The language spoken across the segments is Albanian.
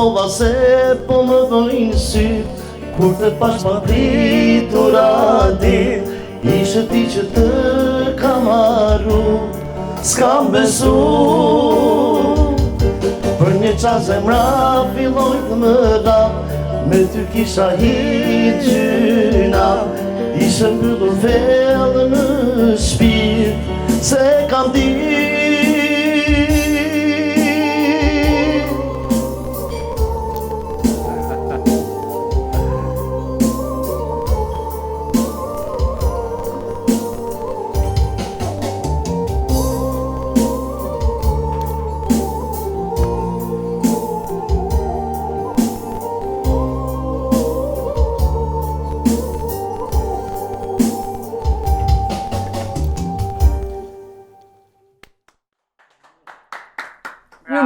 harrova se po më vojnë syt, kur të pash pa pritur adi, ishe ti që të kam arru, s'kam besu. Për një qa zemra filloj të më rap, me ty kisha hit gjyna, ishe mbyllur vellë në shpirt, se kam dit.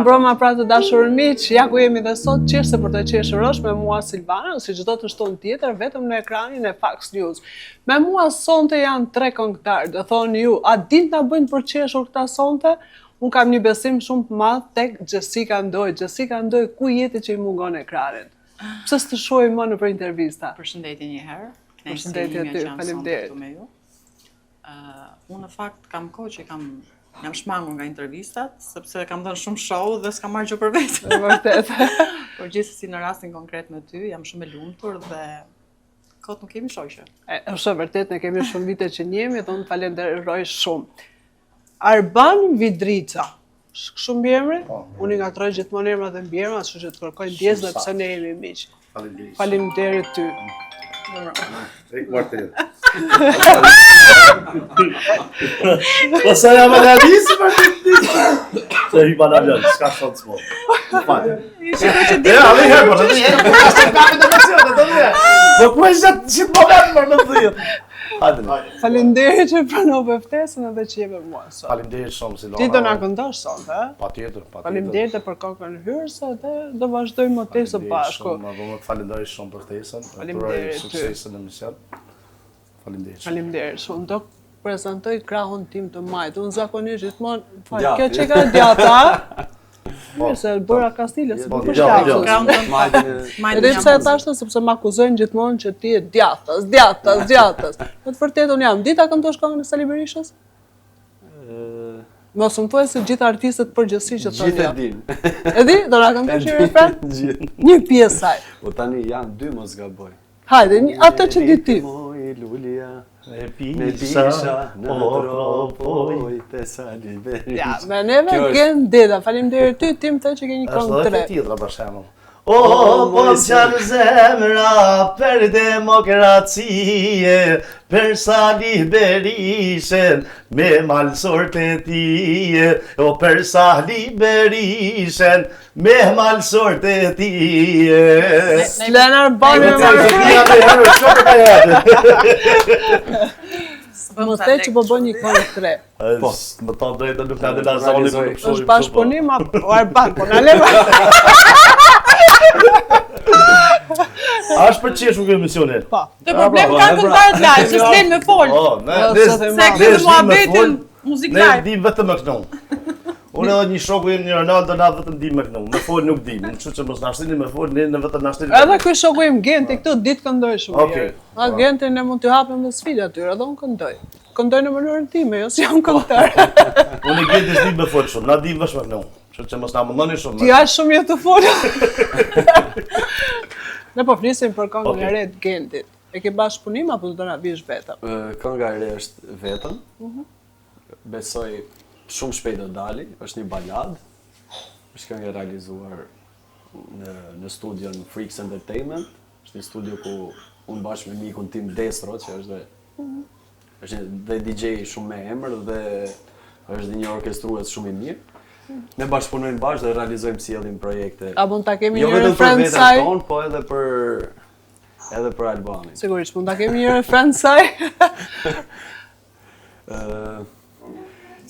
Mbroma pra të dashur miq, ja ku jemi dhe sot qeshse për të qeshërosh me mua Silvana, si çdo të shtunë tjetër, vetëm në ekranin e Fax News. Me mua sonte janë 3 këngëtarë, do thoni ju, a din ta bëjnë për qeshur këta sonte? Unë kam një besim shumë të madh tek Jessica Ndoj. Jessica Ndoj, ku jeti që i mungon ekranin? Pse s'të shohim më nëpër intervista? Përshëndetje një herë. Përshëndetje ty, faleminderit. Unë në fakt kam kohë që jam shmangur nga intervistat, sepse kam dhënë shumë show dhe s'kam marrë gjë për vetë. Vërtet. Por gjithsesi në rastin konkret me ty, jam shumë e lumtur dhe kot nuk kemi shoqë. Është vërtet, ne kemi shumë vite që njemi dhe unë falenderoj shumë. Arban Vidrica. Shumë mbiemri? Unë i ngatroj gjithmonë emrat dhe mbiemrat, kështu që të kërkoj ndjesë dhe pse ne jemi miq. Faleminderit ty. Pastaj jam analisë për të se i banalën, s'ka shot s'mo. Shikoj që di. Ja, më herë, po ku është që moment më në dhjet. Hajde. Faleminderit që pranove ftesën edhe që jeve mua sot. Faleminderit shumë Silvana. Ti do na këndosh sot, ha? Patjetër. Faleminderit për kokën hyrëse dhe do vazhdojmë më tej së bashku. Më do të falenderoj shumë për ftesën. Faleminderit. Suksesin në mision. Faleminderit. Faleminderit shumë. Do prezantoj krahun tim të majt. Unë zakonisht gjithmonë, kjo që ka djata. Se bëra Kastilës, po përshtatës. Edhe pse e thashtë, sepse m'akuzojnë gjithmonë që ti e djatës. Në të vërtetë unë jam, dita këndosh këngën e Sali Berishës? Mos më thuaj se gjithë artistët përgjithësi që thonë. Gjithë e din. E di? Do na këndosh një refren? Gjithë. Një pjesë saj. Po tani janë 2 mos gaboj. Hajde, atë që di ti. Moj Lulia. E Me pisha në tropoj të Sali Berishë. Ja, me neve gen deda. Faleminderit ty, ti më the që ke një këngë Është edhe 3. tjetra për shembull. O, po qanë zemra për demokracie, për Sali Berishën, me malësor të tije. O, për Sali Berishën, me malësor të tije. Lenar Bani më the që po bën një këngë 3. Po, më thonë drejtë nuk na dela zoni për nuk Është bashkëpunim apo Arban, po na leva. A është për qeshur kjo emisioni? Po. Të problem ka këngëtarët live, që s'len me fol. Se kemi muhabetin muzik Ne live. di vetëm me kënu. Unë edhe një shoku im, një Ronaldo, na vetëm di me kënu. Me fol nuk di. Kështu që mos na shtini me fol, ne vetëm na shtini. Edhe ky shoku im Genti këtu ditë këndoj shumë Okej. mirë. A Genti ne mund t'ju hapim me sfidë atyre, edhe unë këndoj. Këndoj në mënyrën time, jo si jam këngëtar. Unë i gjeti s'di me fol shumë, na di vesh me kënu. Kështu që mos na mundoni shumë. Ti aq shumë je të folur. Ne po flisim për këngën e re të Gentit. E ke bashkëpunim apo do na vish vetëm? Kënga e re është vetëm. Besoj shumë shpejt do dali, është një balad. Është këngë e realizuar në studion Freaks Entertainment. Është një studio ku unë bashkë me mikun tim Destro, që është dhe DJ shumë me emër dhe është një orkestrues shumë i mirë. Ne bashkëpunojmë bashkë dhe realizojmë sjellin projekte. A mund ta kemi Jo një vetëm për refren veten saj? tonë, po edhe për Albanin. Sigurisht, mund ta kemi një refren saj?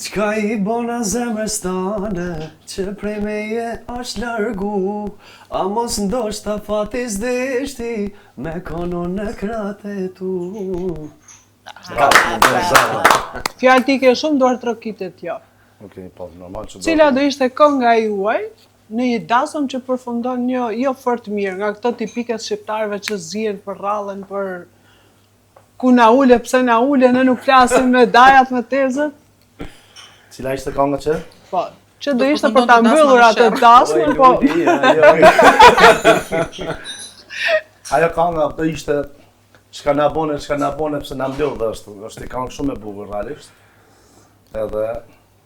Qka i bona zemrës tane, që prej meje është largu, a mos ndoshta fati s'deshti, me konon në krate tu. Fjalë ti ke shumë duar trokitet jo. Okej, po normal që do. Cila do ishte kënga juaj në një dasëm që përfundon një jo fort mirë, nga këto tipiket shqiptarëve që zihen për rrallën, për ku na ule, pse na ule, ne nuk flasim me dajat me tezët. Cila ishte kënga që? Po, që do ishte për ta mbyllur atë dasmën, po. Ajo kënga do ishte çka na bone, pse na mbyll dhe është një këngë shumë e bukur realisht. Edhe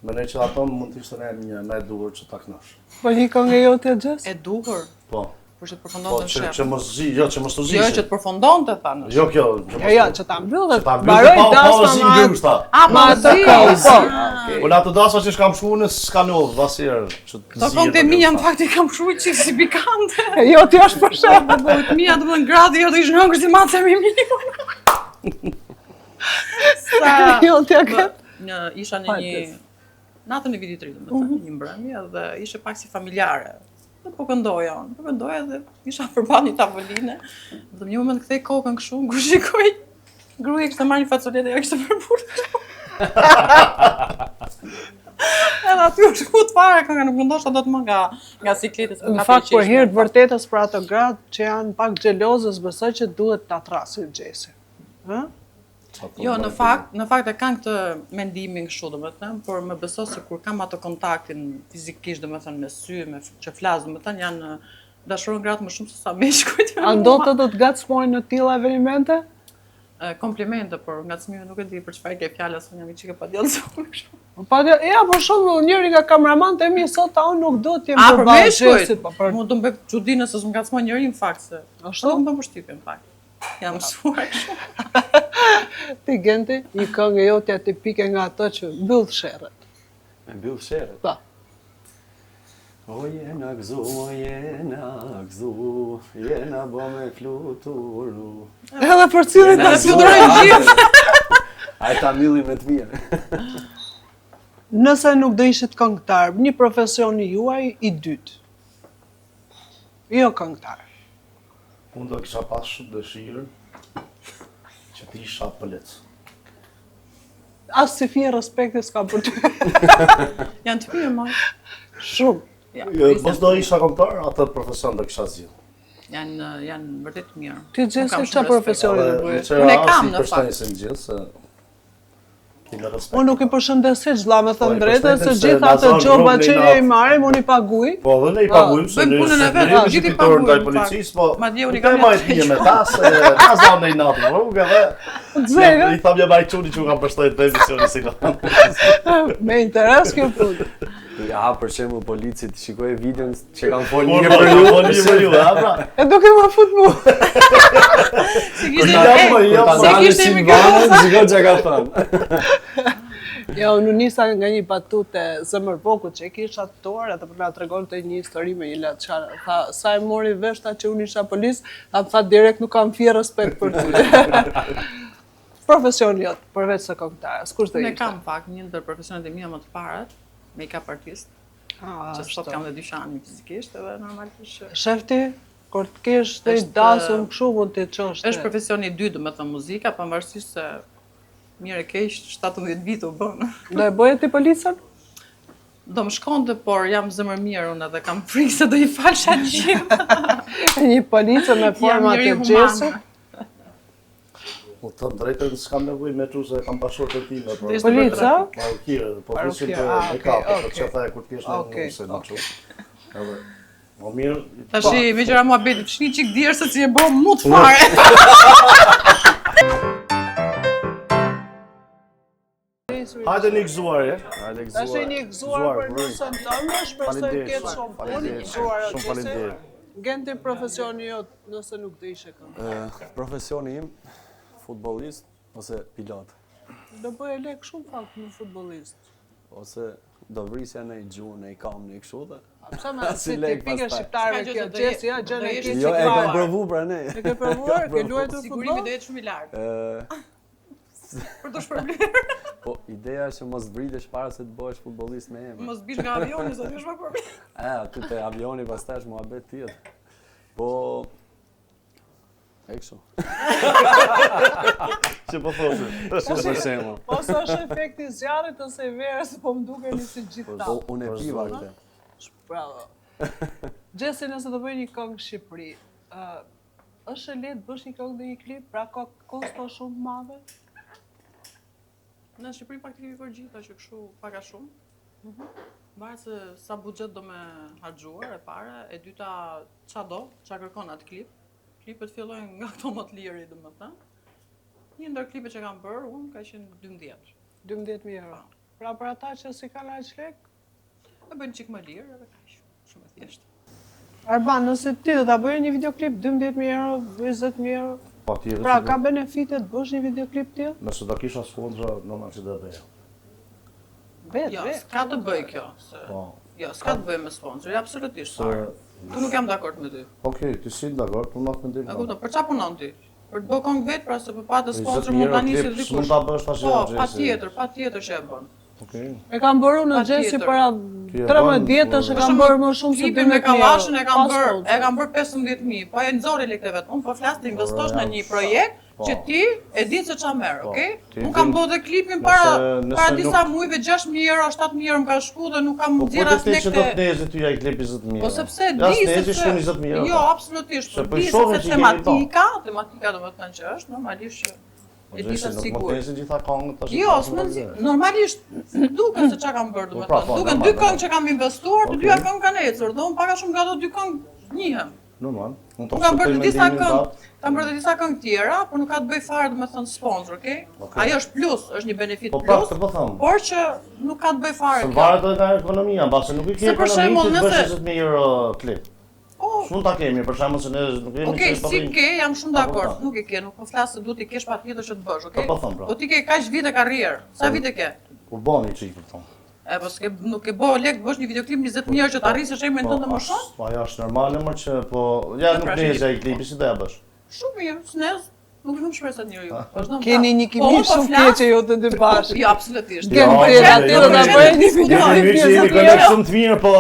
mendoj që ato mund të ishte një më e duhur që ta kënosh. Po një këngë jote Xhes? E duhur, Po. por që të Po përfundonte në shef. që mos zi, jo që mos të zish. Jo, që të përfundonte thanë. Jo kjo. Jo, që ta mbyll dhe Ta mbaroj mbyll dasma zi me ngjushta. ma atë këngë, po. Po ato dasma që shkam shkuar në skanov, vasir që të Këto këngë e mia në fakt i kam shkruar çik si pikante. Jo, ti është për shemb. Po të mia do të thënë gradi jo do ishte hëngër si mace me milion. Sa Jo, ti a ke? isha në një natën e vitit të ri, domethënë, një mbrëmje dhe ishte pak si familjare. Dhe po këndoja dhe isha përballë një tavoline. Dhe në një moment kthej kokën kështu, ku shikoj gruaja kishte marrë një facolete, ajo kishte përballë. Edhe aty u shkut fare kënga, nuk ndoshta do të më nga sikletës. Në fakt, për hir të vërtetës për ato gratë që janë pak xhelozës, besoj që duhet ta trasin Xhesi. Ë? Jo, në fakt e kanë këtë mendimin kështu, domethënë, por më beso se kur kam ato kontaktin fizikisht, domethënë me sy, me që flas, domethënë janë dashuron gratë më shumë se sa meshkujt. A ndoshta do të ngacmojnë në tilla evente? Komplimente, por ngacmimi nuk e di për çfarë ke fjala, se unë jam i çike padjellësuar kështu. Po ja, për shembull, njëri nga kameramanët e mi sot unë nuk do të jem Për përballë meshkujt, Xhesit, po për mu do më bëj çudi nëse s'm ngacmon njëri në fakt se. Ashtu? Do më bën përshtypje në fakt. Jam mësuar kështu. ti Genti, një këngë jotja tipike nga ato që mbyll sherrët. Me mbyll sherrët. Po. O jena gzu, jena bo me fluturu. Edhe për cilin ta fluturojnë gjithë. Ai ta mbylli me të mirë. Nëse nuk do ishit këngëtar, një profesioni juaj i dytë. Jo këngëtar. Unë do kisha pas shumë dëshirën që të isha polic. As si fije respekti s'ka për ty. Janë të mirë, ma. Shumë. Ja, Mos do isha kombëtar, atë profesion do kisha zgjidhur. janë vërtet të mirë. Ti Xhesi çfarë profesioni do bëhesh? Unë e kam, në fakt. Se në gjithë, se kime respekt. Unë nuk i përshëndes hiç vëlla, me Po, thënë i drejtën, se përshëndetem se gjithë ato Lazar gjoba Grobli që na- ne i marrim, unë i paguaj. Po dhe ne i pagujmë, se bëjmë ne punën e vetë, jemi gjithë i shpiktorë ndaj pagujmë, policisë, po Madje unë i nuk kam e majt janë një me ta, se ka zonë i natë në rrugë dhe Zero. i tham një bajquni që u kam përshtojt të emisioni si ka. Me interes kjo punë. Ja, për shembull policit, shikoj videon që kanë folë Por mirë po për ju. ju, për ju, ha pra. E duke më fut mu. Si Kur kishte ta po, jo, Ta se dalë kishte Silvanën, shikoj çka ka thënë. Jo, unë nisa nga një batute zemër vogël që e kisha tuar, atë për na tregonte një histori me një laçar. Tha, sa e mori vesh ta që unë isha polis, tha direkt nuk kam fije respekt për ty. Profesioni jot, përveç se këngëtare, s'kush do Unë ishte? kam fakt një ndër profesionet e mia më të parat, make-up artist, që sot kam dhe dyqanin fizikisht, edhe normalisht Shefti, kur të kesh të i Është- dasëm kështu mund të çosh. është profesioni i dytë, domethënë muzika, pavarësisht se mirë e keq 17 vite u bën. Do e bëje ti policën? Do më shkonte, por jam zemër mirë unë edhe kam frikë se do i falsha gjithë. Një policë me forma njeri të human. Xhesit. U të drejtën s'kam nevoj me tu se kam pashur të time, por... Ishte Polica? Marukire, po Marukire, flisim për ah, make-up, okay, për që thaj kur t'kesh në okay, se në që. Edhe, më mirë... Tashi, me gjëra mua beti, fshni qik djerë se si e bo mu të fare. Hajde një gëzuar, e? Hajde Tash e një gëzuar për nusën tënde, shpresoj Faleminderit, ketë shumë punë, faleminderit, gëzuar o shumë Xhesi. faleminderit. Genti profesioni jot, nëse nuk do ishe këngëtar. Profesioni im, futbollist ose pilot. Do bëje lek shumë fakt në futbollist. Ose do vrisja në i gjuhë, në i kam, në i kështu dhe. Pse më Si si lek tipike pastaj. shqiptare S'ka gjë kjo se do Xhesi, ja do gjën e jesh keq. Jo, e kam fare. provu pra ne. E ke provuar, ke luajtur Sigurimi futboll? do jetë shumë i lartë. Ë, Për të shpërblerë. Po, ideja është që mos vritesh para se të bëhesh futbollist me emër. Mos bish nga avioni, se t'jesh më problem. Aty te avioni pastaj është muhabet tjetër. Po e kështu. Që po thoshe? Si për shembull. Ose është efekti i zjarrit ose i verës, po më dukeni si gjithë ta. Po unë e piva këtë. Bravo. Gjesi, nëse do bëj një këngë në Shqipëri, është e lehtë bësh një këngë dhe një klip, pra ka kosto shumë të madhe? Në Shqipëri praktikisht përgjithta që kështu paka shumë. Mbarë se sa buxhet do me harxuar e para, e dyta ç'a kërkon atë klip. Klipet fillojnë nga këto më të liri, domethënë. Një ndër klipet që kam bërë unë ka qenë 12. 12.000 euro. Pra për ata që si kanë aq lek, E bëjnë çik më lirë edhe kaq. Shumë e thjeshtë. Arban, nëse ti do ta bëje një videoklip 12.000 euro, 20.000 euro, Patjetër. pra ka benefite të bësh një videoklip tillë? Nëse do kisha sponsor, normal që do bëja. Jo, s'ka të bëj kjo. Po. Jo, s'ka të bëj me sponsor, absolutisht. Tu nuk jam dakord me ty. Okej, ti si dakord, po nuk mendim. E kupton, për çfarë punon ti? Për të bërë këngë vetë, pra se për patë sponsor mund ta nisi dikush. Mund ta bësh tash. Po, patjetër që e bën. Okej. E kam bërë në Gjesi para 13 vjetësh, e kam bërë më shumë se 12.000 me euro. Kallashën e kam bërë 15.000, po e nxori lekët vet. Unë po flas të investosh në një projekt që ti e di se ç'a merr, okay? Unë kam bërë dhe klipin para disa muajve 6.000 euro, 7.000 euro më ka shku dhe nuk kam nxjerr as lekë. Po do të nezi ty ai klip 20.000 euro. Po sepse di se shkon 20.000 euro. Jo, absolutisht. Di se tematika domethënë që është normalisht që e di sa Nuk sigurt. më tezin gjitha këngët tash. Jo, normalisht duket se çka kam bërë domethënë. Duken dy këngë që kam investuar, të dyja këngë kanë ecur, dhe unë paka shumë nga ato dy këngë njihem. Normal. Unë kam bërë disa këngë, kam bërë disa këngë tjera, por nuk ka të bëj fare domethënë sponsor, okay? Ajo është plus, është një benefit plus. Por që nuk ka të bëj fare. Se varet edhe nga ekonomia, mbase nuk i ke ekonominë të bësh 20.000 euro klip. Shumë ta kemi, për shembull se ne nuk kemi. Okej, si ke, jam shumë dakord. Nuk e ke, nuk po flas se duhet i kesh patjetër që të bësh, okay? Po ti ke kaq vite karrierë. Sa vite ke? U boni çik për ton. E po s'ke nuk e bë lek bësh një videoklip 20.000 euro që të arrisësh emrin tënd më shumë? Po ajo është normale më që po ja nuk nezi ai klipi si do ja bësh. Shumë mirë, s'nez. Nuk shumë shpresat njeriu. Keni një kimi shumë keqe jo të dy bashkë. Jo, absolutisht. Kem prej aty do ta bëj një videoklip që kanë shumë të mirë, po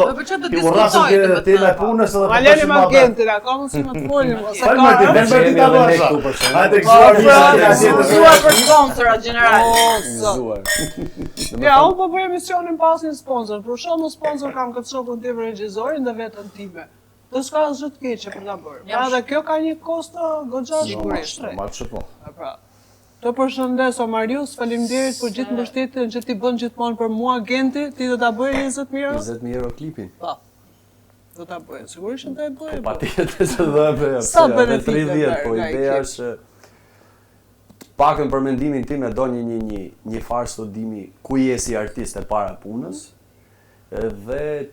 ti urrasë ti me punës edhe po. Maleni më gentin, ka mund si më të folim ose ka. Falë më ti ta bësh. Hajde gjuar për sponsora gjeneral. Ja, unë po bëj emisionin pas një sponsor. Për shkakun sponsor kam këtë shokun tim regjisorin dhe vetën time. Do s'ka asgjë të keqe për ta bërë. Pra edhe kjo ka një kosto goxha sigurisht. Normal që po. Pra. Të përshëndes o Marius, faleminderit për gjithë mbështetjen që ti bën gjithmonë për mua Genti. Ti do ta bëje 20.000 euro? 20.000 euro klipin. Po. Do ta bëje, sigurisht do ta bëje. Patjetër se do ta bëj. Sa benefite 30, po ideja është pakën për mendimin tim e do një farë studimi ku je si artist e para punës dhe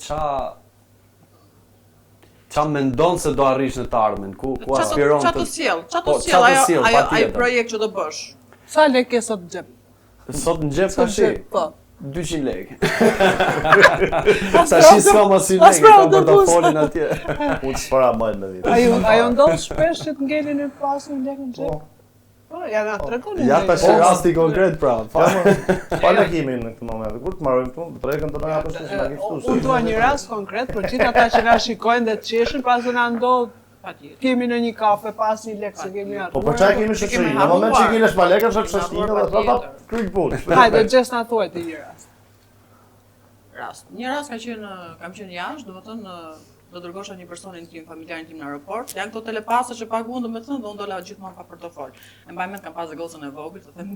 qa mendon se do arrish në të ardhmen, ku aspiron të sjell ai projekt që do bësh. Sa lekë ke sot në xhep? Sot në xhep tash? Po. 200 lekë. Sa shi s'ka më si lekë, kam portofolin atje. Unë s'para bëjt me vitë. Ajo ndodh shpesh që të ngelin në pasin lekë në xhep? Po, ja na tregon. Ja tash rasti konkret pra. Pa lekimin në këtë moment. Kur të marrojmë punë, tregën të na japësh se na ke ftuar. Unë dua një rast konkret për gjithë ata që na shikojnë dhe të qeshin pas se na ndodh kemi në një kafe pas një lekë se kemi atë. Po për çfarë kemi shoqëri? Në moment që kelesh pa lekë, është shoqërinë dhe ata kryjnë punë. Hajde, Gjes na thuaj ti një rast. Një rast kam qenë jashtë, domethënë do dërgosha një personin tim, familjarin tim në aeroport. Janë këto telepasë që paguan domethënë dhe unë dola gjithmonë pa portofol. E mbaj mend kam pas gocën e vogël, të them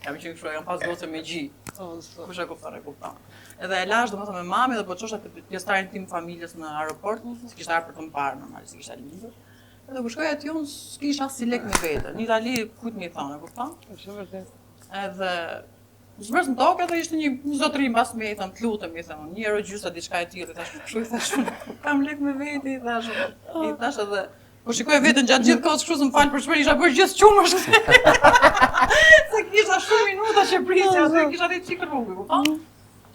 kam qenë kështu, kam pas gocën me gji. Kush e kupton. Edhe e lash domethënë me mami dhe po çosha te pjesëtarin tim familjes në aeroport, s'kishte ardhur për të më parë normalisht, s'kishte lindur. Edhe kur shkoja aty unë s'kisha as si lek me vete. Në Itali kujt më i thonë, e kupton? Është vërtet. Edhe zbres në tokë edhe ishte një zotëri mbas me i thënë, të lutem, i thënë, 1 euro gjysmë diçka e tillë, thash, kështu i thash, kam lek me vete, i thash edhe, po shikoj veten gjatë gjithë kohës kështu s'm fal për çfarë isha bërë gjithë qumësh. Se kisha shumë minuta që prisja, se kisha ditë çikër rrugë, kupton?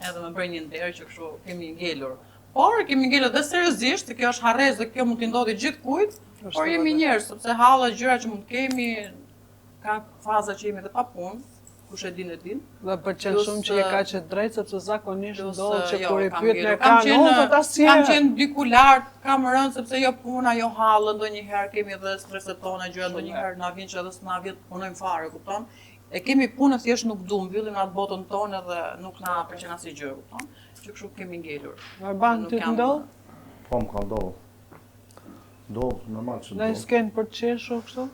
Edhe më bëri një nder që kështu kemi ngelur. Por kemi ngelur dhe seriozisht, se kjo është harrezë dhe kjo mund t'i ndodhi gjithkujt, por jemi njerëz, sepse halla gjëra që mund të kemi, ka faza që jemi edhe pa punë. Kush e din. Dhe pëlqen shumë që e ka që drejt, sepse zakonisht ndodhet që kur i kam pyet në kam ekran, qenë diku lart, kam rënë sepse jo puna, jo hallë, ndonjëherë kemi edhe streset tona, gjëra ndonjëherë na vjen që edhe s'na vjet punojmë fare, kupton? E kemi punën thjesht nuk du, mbyllim atë botën tonë dhe nuk na pëlqen asnjë gjë, kupton? Që kështu kemi ngelur. Arban ty të ndodh? Po më ka ndodhë. Ndodhë, normal që Në ndodhë. skenë për të qeshur kështu?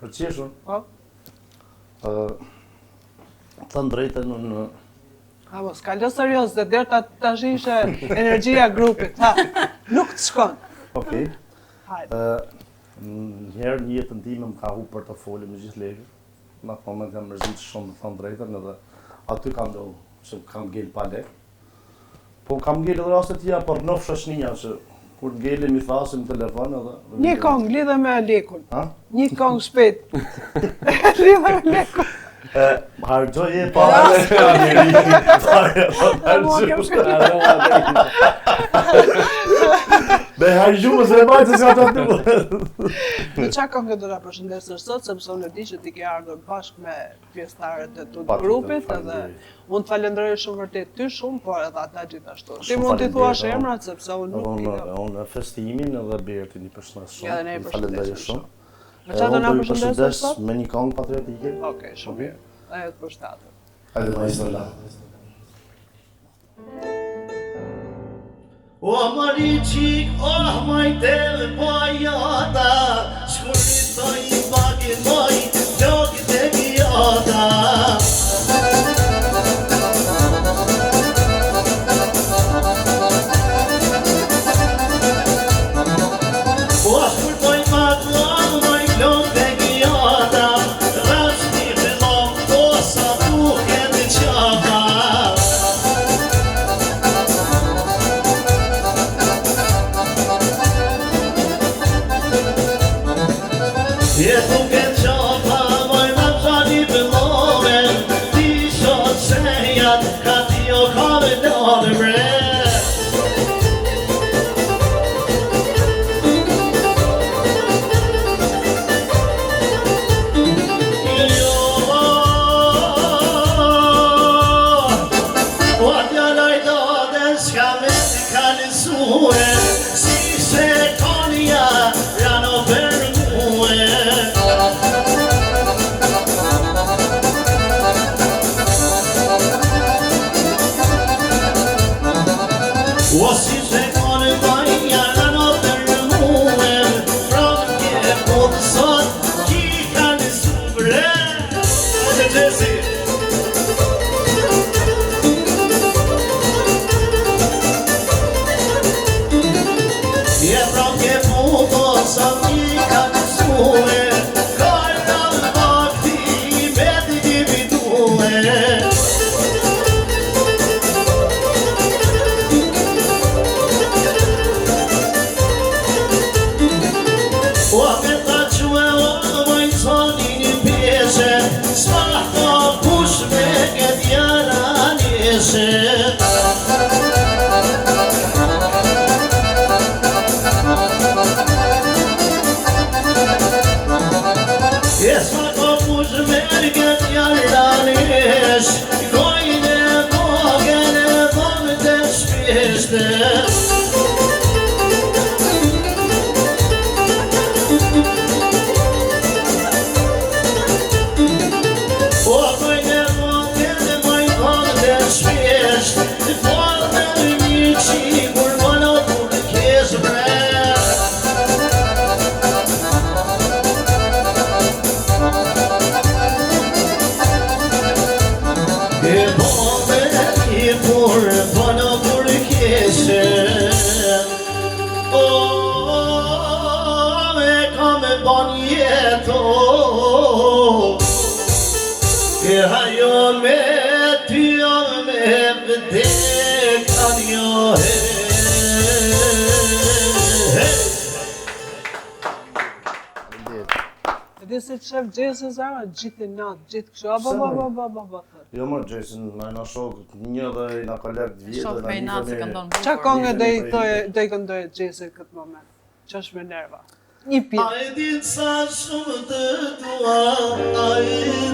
Për qeshur, Po. thënë drejtën në... Apo, s'ka lë serios, dhe dherë tash ishe energjia grupit, ha, nuk të shkon. Okej. Hajde. Njëherë një jetën time më ka hu portofoli me gjithë lekë. Në atë moment kam mërzit shumë të thënë drejtën edhe aty kam ndodhë, që kam ngel pa lekë. Po kam ngel edhe rastet tjera, por në shoqënia që kur ngelim i thasim në telefon edhe... Një kong, lidhe me lekun. Ha? Një kong shpejt. Lidhe me lekun. Hargjoj e pa dhe me hargju më se e bajtë se ka të Në qa këngë do na përshëndesësh sot, sepse unë e di që ti ke ardhur bashkë me pjesëtarët e të grupit, edhe unë të falenderoj shumë vërtet ty shumë, por edhe ata gjithashtu. Ti mund t'i thuash emrat sepse unë nuk di. Unë festimin edhe Bertin i përshëndes shumë. Ja, dhe ne i Falenderoj përshëndesim shumë. Me qa do na përshëndesësh sot? Me një këngë patriotike. Okej, shumë mirë. Ajo të përshtatëm. Hajde ma isla. O mari qik, o majtel bajata, shkurit të i bagi moj, logit e gjata. O shkurit të i bagi moj, logit e gjata, rashti fillon, o sa duke të qata. Jetu ke qapa, moj në gjani pëllove, ti shot sejat, ka ti o kave love bre. O djalaj dode, s'ka me t'i ka nësue, si se konja, janë o përmue. O si se kone bajja në përmue, pranë kje po të sot, ki ka nësu bre. Ode Gjesi. Je pranë kje po të sot, ki ka nësue, karta në bakti, beti ki bitue. O me ta que o mojnë toni një peshe, s'ma ta kush me këtë jara njëshe. E s'ma ta kush me këtë jara njëshe, kojnë e vogën e vogën të shpeshte. O kojnë e vogën e vogën të shpeshte, të falë me një qikur, më në të kesh bre. E vogë një kur, më në të keshe. O, me ka me ban jeto, e hajo me ty o me vdek anjo he. E di se qef Gjesi Zara, gjithë i natë, gjithë kështu, abo. Jo më Jason, na na shok një dhe na kolekt vjetë. Shoh me natë se këndon bukur. Qa kongë do i këndoj Gjesi këtë moment? Qa është me nerva? Një A pjesë. e din sa shumë të tua, a e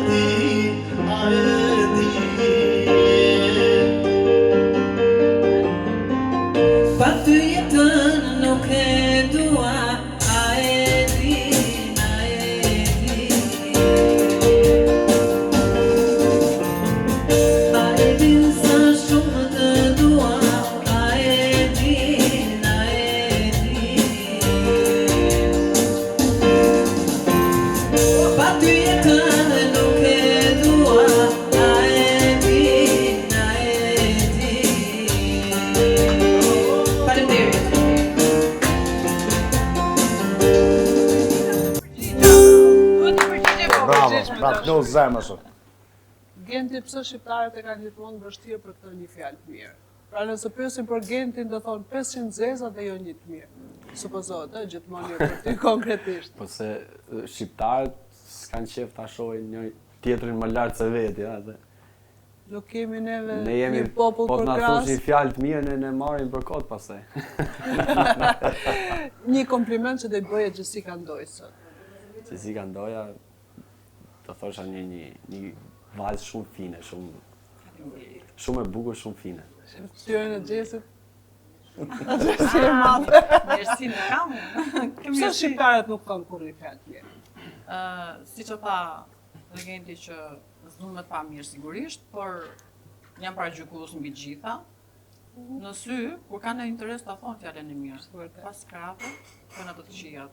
di, a e di. Pa ty jetën nuk e dua, a e di, a e di. A e din sa shumë të dua, a e di, a e Bravo, pra të njohë zemë shumë. Genti pse shqiptarët e kanë gjithmonë vështirë për këtë një fjalë të mirë. Pra nëse pyesin për Gentin do thonë 500 zeza dhe jo një të mirë. Supozohet, gjithmonë jo për ty konkretisht. Po se shqiptarët s'kanë qef ta shohin një tjetrin më lart se vetë, ja, dhe Nuk kemi neve ne jemi një popull po për na krahas. thosh një fjalë të mirë ne marrim për kot pastaj. Një kompliment që do i bëje Jessica Ndoj sot. Jessica Ndoja do thosha një vajzë shumë fine, shumë e bukur, shumë fine. Syren e Jessit. Gjesi e madhe. Mirësi në kam. Pse shqiptarët nuk kanë kurrë një fjalë të mirë? Si që tha Genti që s'duhet me të pa mirë sigurisht, por jam paragjykues mbi gjitha. Në sy, kur kanë në interes ta thonë fjalën e mirë, pas krave, kanë ato të këqijat.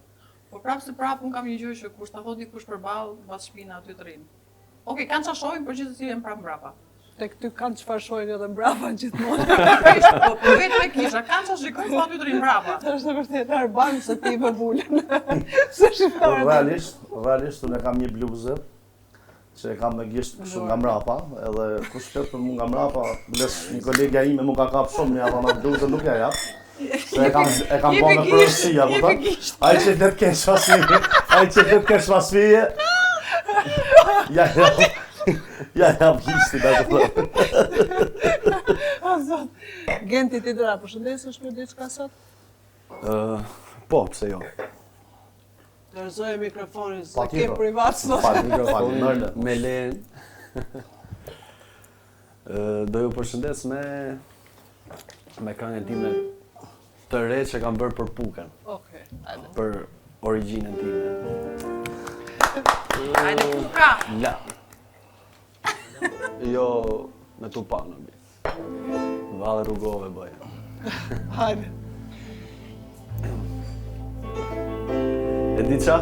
Por prapë se prapë unë kam një gjë që kur ta thot dikush përballë, mbas shpina aty të rinë. Okej, kanë çfarë shohin, por gjithsesi janë prapë mbrapa. Tek ty kanë çfarë shohin edhe mbrapa gjithmonë. Po vetë me kisha, kanë çfarë shikojnë, po aty të rinë mbrapa. Është vërtet arban se ti më bulën. Se shqiptarët. Realisht unë kam një bluzë që e kam me gisht kështu nga mrapa, edhe kush flet për mua nga mrapa, blesh një kolega ime më ka kap shumë ja ama bluzën nuk ja jap. Se e kam bën me porosi, apo ta? Ai që flet kesh pasfije. Ja, gishti da të thë. Genti ti do ta përshëndesësh me diçka sot? Po, pse jo? Dorëzoje mikrofonin, se Pa ke tjetër. privat sot. Me len. Do ju përshëndes me këngën time të re që kam bërë për Pukën, Okej, hajde. për origjinën time. Hajde Puka. La. Jo me Tupac në bi. Valle rrugove bëja. Hajde. E di qa?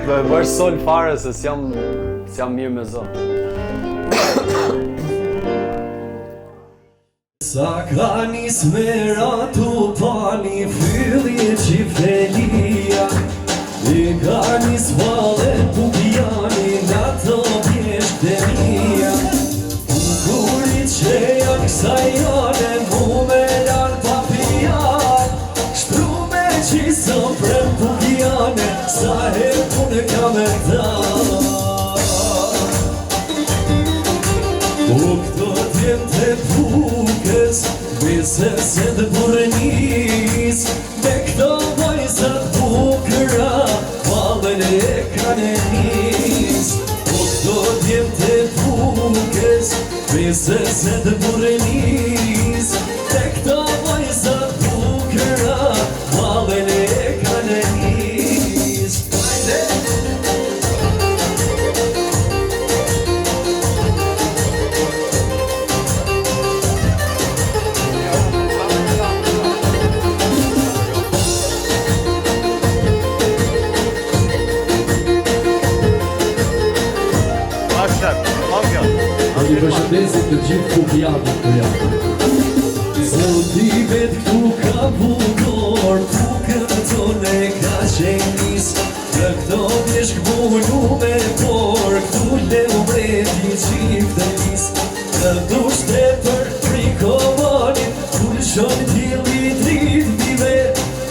Do e bësh sol fare se s'jam mirë me zot. Sa ka nis me ratu pani fylli qiftelia I ka nis vale pukjani nga të pjesht e mija Kurit që janë kësa jane mu me lartë papijan Shtru me qisë prem pukjane sa herë punë ka me ta O këto tjenë të Pukës, vise se të burnis Me këto vajzat bukëra, valën e kanë nis O këto tjenë të Pukës, vise se të burnis Me këto vajzat bukëra, valën e kanë nis I përshëndesit të gjithë pukjatët të janë. Zoti vetë këtu ka bukur, Pukën tonë e ka qenis Në këto pjeshk bulu me por, këtu leu mreti qiftenis Në dushte për frikovonin, pulshon t'ili drit vive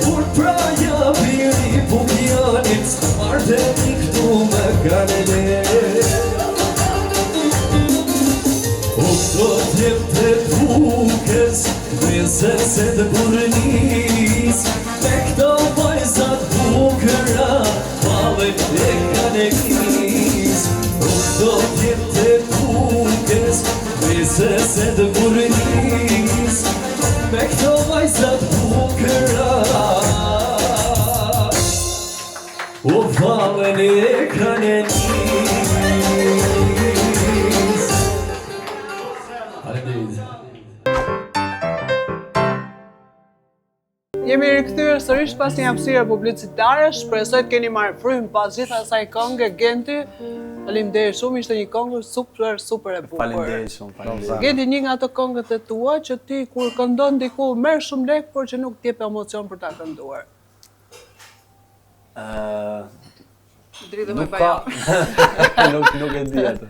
Kur praja biri pukjanit, s'marte t'i këtu me kanele O këto tjemë të Pukës, vise se të burnis Me këto vajzat bukëra, valën e kanë nis O këto tjemë të Pukës, vise se të burnis Me këto vajzat bukëra, o valën e kanë nis Jemi rikthyer sërish pas një hapësire publicitare. Shpresoj të keni marrë frymë pas gjithë asaj këngë Genti. Faleminderit shumë, ishte një këngë super e bukur. Faleminderit shumë, faleminderit. Genti, një nga ato këngët e tua që ti kur këndon diku merr shumë lek, por që nuk t'jep emocion për ta kënduar. Dridhe me Nuk ka, bajan. nuk e di atë.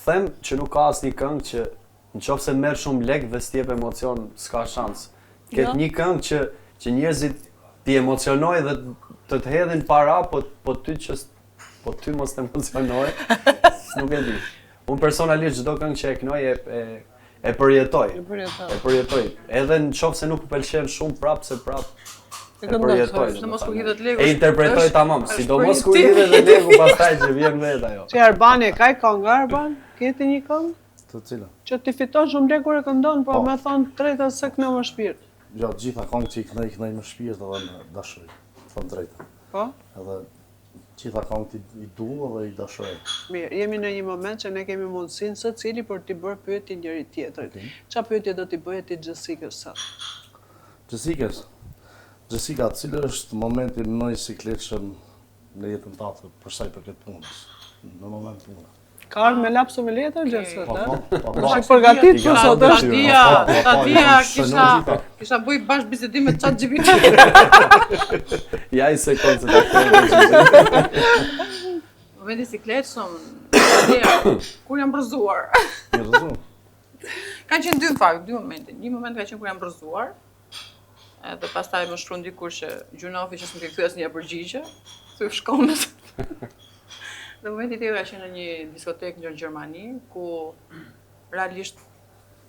Them që nuk ka asnjë këngë që nëse merr shumë lek dhe s'jep emocion, s'ka shans. Ket Jo. një këngë që njerëzit ti emocionoj dhe të hedhin para, po ty mos të emocionoj, nuk e di. Unë personalisht çdo këngë që e kënoj e përjetoj. E përjetoj. Edhe nëse nuk më pëlqen shumë prap se prap e përjetoj. Sidomos kur hidhet legu. E interpretoj është- tamam, është sidomos kur përjetimi. hidhet dhe legu pastaj që vjen vetë ajo. Që Arbani, ka i këngë Arban? Keti një këngë? Të cilën? Që ti fiton shumë lek kur e këndon, po Po. me thonë drejta se këno më shpirt. Jo, gjitha këngë që i kënej më shpirt edhe në dashuri, thonë drejtë. Po? Edhe gjitha këngë i du edhe i dashuroj. Mirë, jemi në një moment që ne kemi mundësinë së cili për t'i bërë pyetje njëri tjetrit. Qa pyetje do t'i bëje ti Jessicës sot? Jessica, cilë është momenti më i sikletshëm në jetën tatë për sa i përket punës? Në moment punë. Ka ardhur me lapsu me letër Jessicë, Po, ha? po. Është përgatit për sot, Ta është? dia Po, kisha bëj bash bisedim me ChatGPT. Ja i sekondë se ta Momenti sikletshëm, kur jam brëzuar. Një rëzu. Ka qenë dy në fakt, dy momente. Një moment ka qenë kur jam brëzuar, edhe pastaj më shkruan dikur që gjunofi që s'më ke kthyer asnjë përgjigje, thuj shkonës. Në momenti tjetër ka qenë në një diskotekë në Gjermani, ku realisht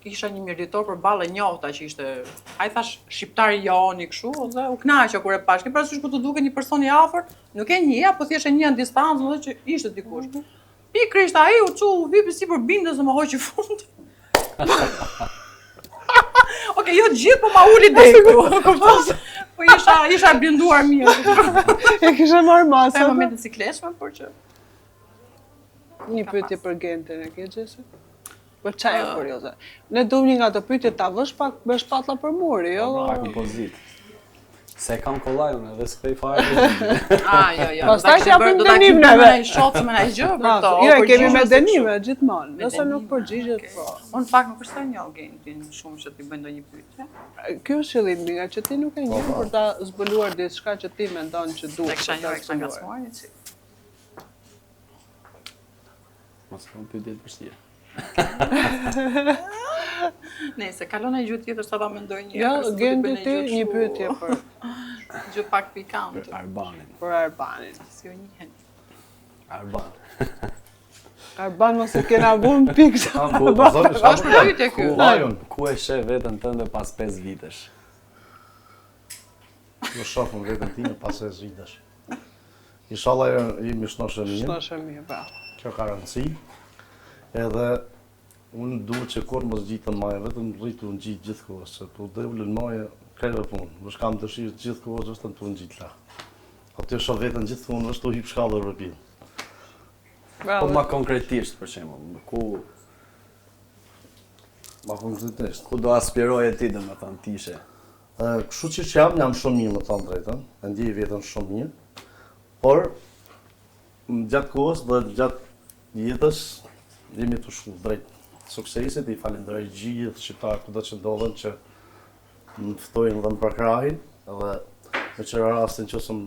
kisha një mirëditor përballë e njohta që ishte, ai thash shqiptari joni kështu, dhe u kënaqa kur e pash. Ke parasysh ku të duket një person i afërt, nuk e njeh, apo thjesht e njeh në distancë, edhe që ishte dikush. Pikërisht ai u çu vipi sipër bindës dhe më hoqi fund. Okej, jo gjithë, po ma uli deku. Po isha blinduar mirë. E kishe marrë Sa masë. momente sikletshme, por që Një pyetje për Gentin e ke Jesse? Po çaj e kurioze. Ne duam një nga ato pyetje ta vësh pak me shpatlla për muri, jo? Pak kompozit. Se kam kollajun edhe s'kthej fare. jo. Pastaj që japim dënim neve. Do ta kemi shocë me ai gjë për Po, to. jo, e kemi me përgjigjes se dënime gjithmonë. Me Nëse nuk dënime, përgjigjet, po. Unë fakt nuk është se njoh Gentin shumë që t'i bëj ndonjë pyetje. Ky është qëllimi, nga që ti nuk e njeh për ta zbuluar diçka që ti mendon që Ne duhet. kisha për ta njohur kisha zbuluar. ngacmuar një çik. Mos kam pyetje të vështira. Nëse kalon ai gjë tjetër sa ta mendoj një. Jo, herë, se do t'i Genti bëj ti gjë një kështu, pyetje për gjë pak pikante. Arbanin. për Arbanin. Si u njihen. Arban. Arban mos e kena vënë pikë. Është për pyetje ky. Ku e sheh veten tënde pas 5 vitesh? Në shofën vetën time pas 5 vitesh. Inshallah jemi shnoshë mirë. Shnoshë mirë, po. Kjo ka rëndësi. Edhe unë duhet që kur mos gjitën maje, vetëm rritu në gjitë gjithë kohës, se tu devlën maje krejve punë. Vësh kam dëshirë gjithë kohës, vështë në tu në gjitë la. Aty shoh vetën gjithë punë, vështë tu hip shkallë dhe rëpilë. Po ma konkretisht për shembull, Ma konkretisht. ku do aspiroje ti domethënë ti ishe? Kështu që jam shumë mirë, më thonë drejtën, e ndjej veten shumë mirë, por gjatë kohës dhe gjatë jetës jemi të shku drejt suksesit, i falenderoj gjithë shqiptarë kudo që ndodhen që më ftojnë dhe më përkrahin, edhe me qëra rastin që së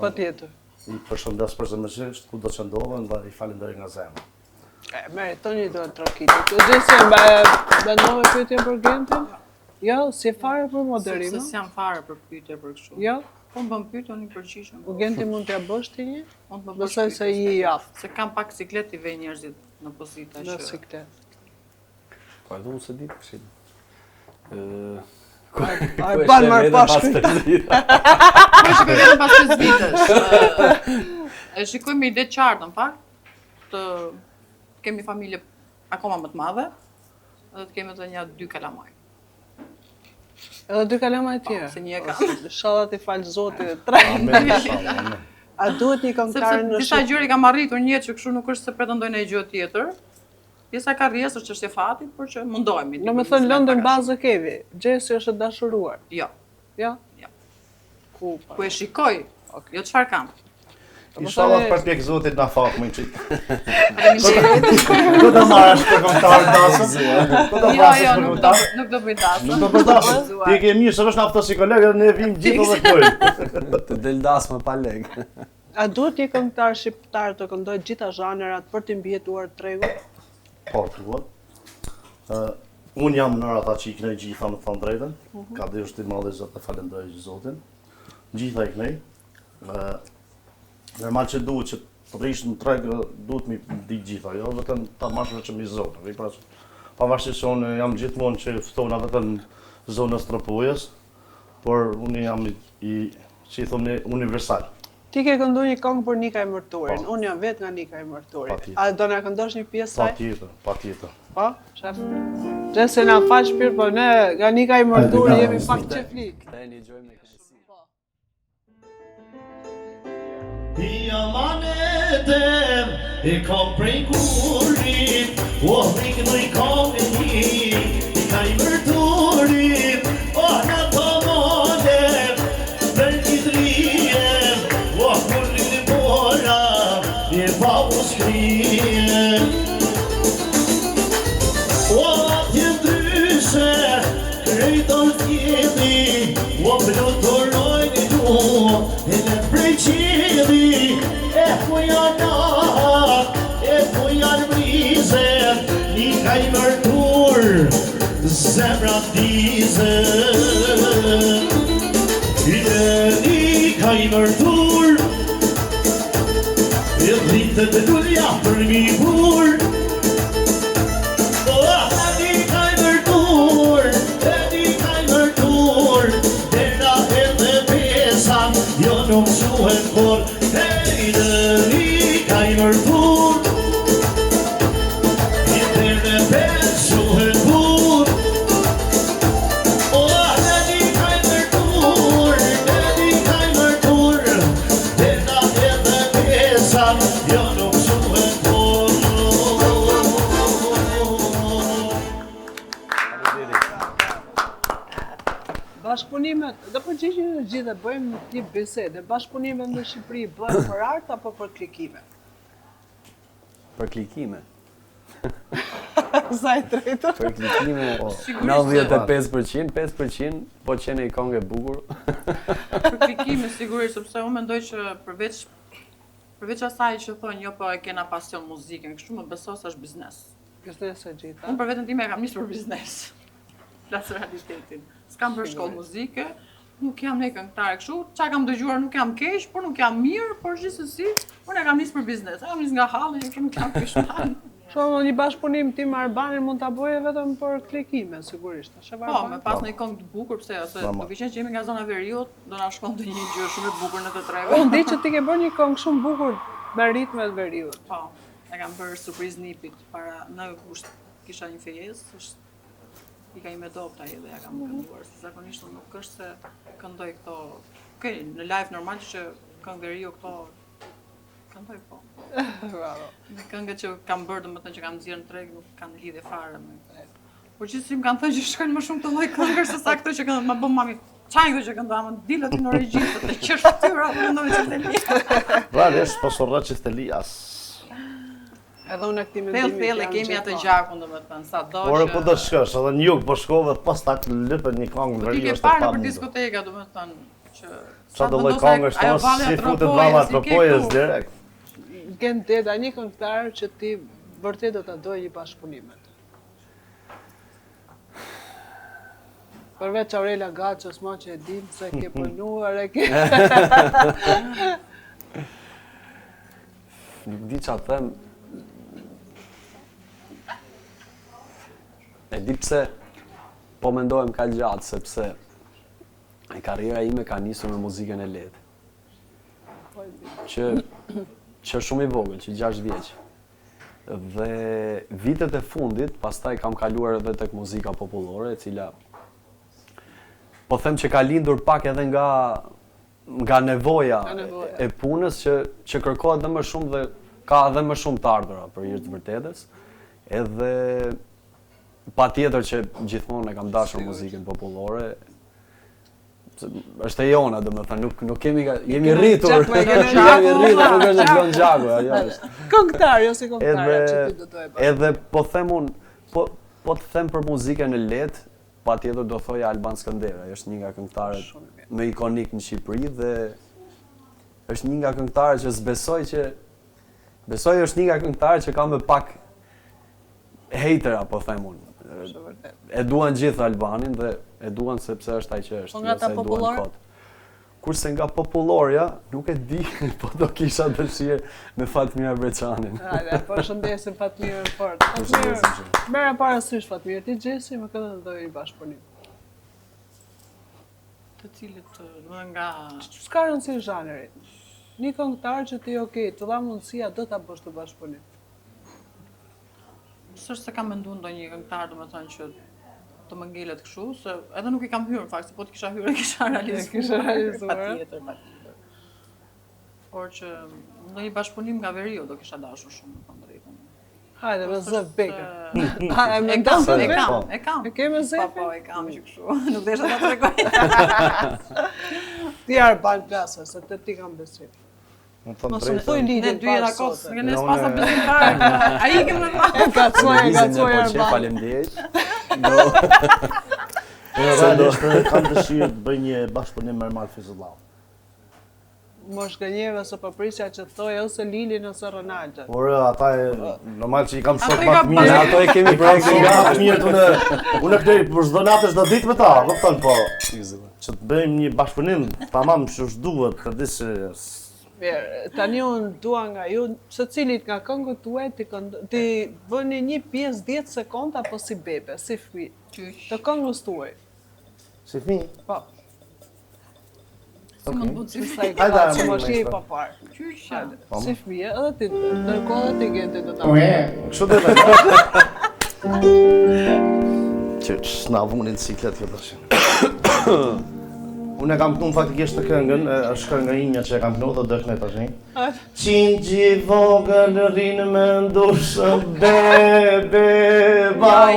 Patjetër. i përshëndes përzemërisht kudo që ndodhen dhe i falenderoj nga zemra. Meritoni duhet trokitë. Të Jesse mendove pyetje për Gentin? Jo, si fare për moderim. Se jam fare për pyetje për kështu. Jo, Po më bën pyetje unë i përgjigjem. u Genti mund t'ja bësh ti një? Mund të më bësh Besoj pyetje, se i jap Se kam pak siklet i vej njerëzit në pozita në që siklet. Po edhe unë se di kështu. Arban marr pashkë. Po shikoj vetëm pas 5 vitesh. E shikoj me ide qartë në fakt. Të kemi familje akoma më të madhe, edhe të kemi edhe një 2 kalamaj. Edhe 2 kalama e tjera. Se një e ka. Inshallah ti fal Zotit e tre. Amen, inshallah, amen. A duhet një këngëtar Sepse në disa gjëra i kam arritur një që kështu nuk është se pretendoj në gjë tjetër. Pjesa ka rjesë është çështje fatit, por që mundohemi. Në më thënë lëndën bazë kevi, Jesse është e dashuruar. Jo. Jo? Jo. Ku? Ku e shikoj, jo çfarë kam. Inshallah për pjekë Zotit na fak më qit. Faleminderit. Do të marrësh për komentarë tasën. Do të Jo, marrësh jo, për nuk komentarë. do bëj dasëm. Nuk do përdasë. Ti ke mirë, se vesh në aftësi kolegë, ne vim gjithë dhe këtojnë. Të del dasmë pa lek. A duhet një këngëtar shqiptar të këndojë gjitha zhanrat për të mbijetuar tregun? Po, duhet. Unë jam në ata që i knej gjitha me thënë drejtën, ka dhe është i madhe Zot e falenderoj Zotin. Gjitha i knej. Normal që duhet që të rish në treg, duhet mi di gjitha, jo vetëm ta marrësh që mi Zotin. Pavarësisht se unë jam gjithmonë që ftona vetëm zonës Tropojës, por unë jam që i thonë universal. Ti ke kënduar një këngë për Nika e Mërturin. Unë jam vetë nga Nika e Mërturin. A do na këndosh një pjesë saj? Patjetër. Po, shef. Se na fal shpirt, po ne nga Nika e Mërturin jemi pak çefli. Këta e një gjojmë në kënësi. Diamanter e kam prej kurit, o frikë në i kam e një, i ka i mërturit, o në të moler, për një drije, o kurin e mora, e pa u shkrije. O atje ndryshe, krejton tjedi, o plotërojnë i du, e në prej qedi, e ku janë atë, e ku janë brizet, një ka i mërtur, zemra t'dizet. Një ka i mërtur, e rritet e dulja për një bur. Një ka i mërtur, dera edhe pesan, jo nuk shuhet por. Një ka i mërtur, i tërë në pesë shuhet bur. Një ka i mërtur, dera edhe pesan, jo nuk shuhet por. Bashkëpunimet, do përgjigjem në gjithë dhe bëjmë një bisedë. Bashkëpunimet në Shqipëri bëhen për art apo për klikime? Për klikime. Sa e drejtë. Për klikime, 95%, 5% po qene i këngë e bukur. Për klikime sigurisht, sepse unë mendoj që përveç asaj që thonë jo po e kena pasion muzikën, kështu më beso se është biznes. Biznes e gjitha. Unë për veten time e kam nisur për biznes. Flas realitetin. S'kam për shkollë muzike, nuk jam ne këngëtare kështu, çka kam dëgjuar nuk jam keq, por nuk jam mirë, por gjithsesi unë e kam nisur për biznes. E kam nisur nga halli, kështu nuk jam pishman. Shumë një bashkëpunim ti me Arbanin mund ta bëje vetëm për klikime, sigurisht. Po, me pas një këngë të bukur, pse ose duke qenë që jemi nga zona Veriut, do na shkonte një gjë shumë e bukur në të treve. Unë di që ti ke bërë një këngë shumë bukur me ritme të Veriut. Po, e kam bërë surprizë nipit para në kusht kisha një fejesë, i ka i me dopta ai dhe ja kam kënduar, se zakonisht nuk është se këndoj këto, okej, në live normal që këngë Veriu këto këndoj po. Në këngët që kam bërë, domethënë që kam nxjerrë në treg, nuk kanë lidhje fare me këtë. Por gjithsesi më kanë thënë që shkojnë më shumë të lloj këngësh se sa këto që më bën mami. Çaj këto që këndova, më dilë ti në regji, të qesh fytyra, mendoj se Telia. Valesh po sorra që Telias. Edhe unë këtij mendimi. Thellë kemi atë gjakun domethënë, sado që. Por po do shkosh, edhe në jug po shkove pas ta lëpën një këngë Ti Veriu ke është e parë nëpër pamundur. diskoteka domethënë që Sa do lloj këngësh tonë si futet valla Tropojës direkt. Gen deda një këngëtar që ti vërtet do ta doje një bashkëpunimet. Përveç Aurela Gaçës, ma që e dim se ke punuar e ke. Nuk di ç'a them. E di pse po mendohem ka gjatë, sepse e karriera ime ka nisur me muzikën e lehtë. Që është shumë i vogël, që 6 vjeç. Dhe vitet e fundit, pastaj kam kaluar edhe tek muzika popullore, e cila po them që ka lindur pak edhe nga nevoja e punës që kërkohet edhe më shumë dhe ka edhe më shumë të ardhura për hir të vërtetës. Edhe patjetër që gjithmonë e kam dashur muzikën popullore. Është e jona, domethënë, nuk kemi jemi rritur. Jemi rritur, nuk është Gjon Gjaku, ajo është. Këngëtar, jo si këngëtar që ti do doje. Edhe po them unë, po të them për muzikën e lehtë, patjetër do thoja Alban Skëndera, është një nga këngëtarët më ikonik në Shqipëri dhe është një nga këngëtarët që besoj është një nga këngëtarët që ka më pak hater apo them unë. E duan gjithë Albanin dhe e duan sepse është ai që është. Po nga ta popullor? Kurse nga popullorja, nuk e di, po do kisha dëshirë me Fatmira Breçanin. Hajde, po shëndesim Fatmirën fort. Fatmirë, merre parasysh Fatmirë, ti gjesi me këtë do i bashkëpunim. Të cilët nga S'ka rëndësi zhanri. Një këngëtar që ti të dha mundësia do ta bësh të bashkëpunim. s'është se kam menduar ndonjë këngëtar, domethënë që të më ngelet kështu, se edhe nuk i kam hyrë në fakt, se po të kisha hyrë e kisha realizuar. Patjetër. Por që ndonjë bashkëpunim nga veriu do kisha dashur shumë në drejtën. Hajde, me zë bekë. E kam. E ke me zë? Po, e kam që kështu. Nuk desha ta tregoj. Ti Arban Plasa, se ti kam besim. Mos më thuj Ne lidhjen dy jeta kos, ne s'pasa besim fare. Ai ikem në fakt. E gacoj Arban. Faleminderit. Realisht kam dëshirë të bëj një bashkëpunim me Ermal Fizullau. Mos gënjeve se po prisja që thoj ose Lilin ose Ronaldo. Por ata normal që i kam shok Ato i më ka të mirë. Ato e kemi Nga të mirë unë këtej për çdo natë çdo ditë me ta, kupton po. Që të bëjmë një bashkëpunim, tamam që duhet, të di se Mirë, tani unë dua nga ju, secilit nga këngët tuaj ti bëni një pjesë 10 sekonda apo si bebe, si fëmijë. Të këngës tuaj. si fëmijë. Po. Si mund të Si bëj? sa i Hajde, ka, që Armin, mos je i vazhdo. papar. Qysha. Si fëmijë, edhe ti, ndërkohë edhe ti gjente të ta. Kështu do të. Që s'na vunin ciklet kjo tash. Unë e kam këtu faktikisht të këngën, është kënga imja që e kam këtu dhe dëkne tash. Qingji vogël rinë me ndushë bebe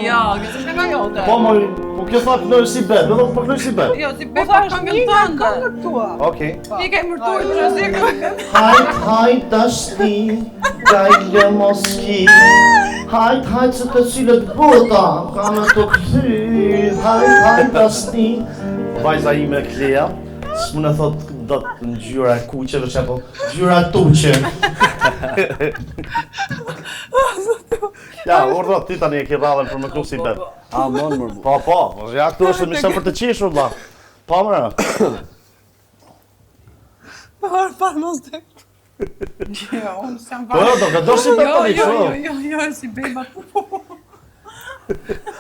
Ja, kjo është nga jote. Po kjo tha kënoj si bebe, do po kënoj si bebe. Jo, si Po beka thash këngën një nga tënde. këngët tua. Okej. Ti ke mërtuar që si këngën. Hajt tashti, gajle moski. Hajt që të cilët bota, ka me të këthy. Hajt tashti. Vajza ime Klea, s'mu në thot do të në gjyra e kuqeve që apo gjyra tuqe. Ja, urdo ti tani e ke rrallën për më këtu si bebe. A, mon mërbu. Po, ja këtu është mishën për të qishur, vlla. Po, mëra. Arban mos dek. Jo, unë s'jam Po, do do si bebe tani kështu. Jo, si beba.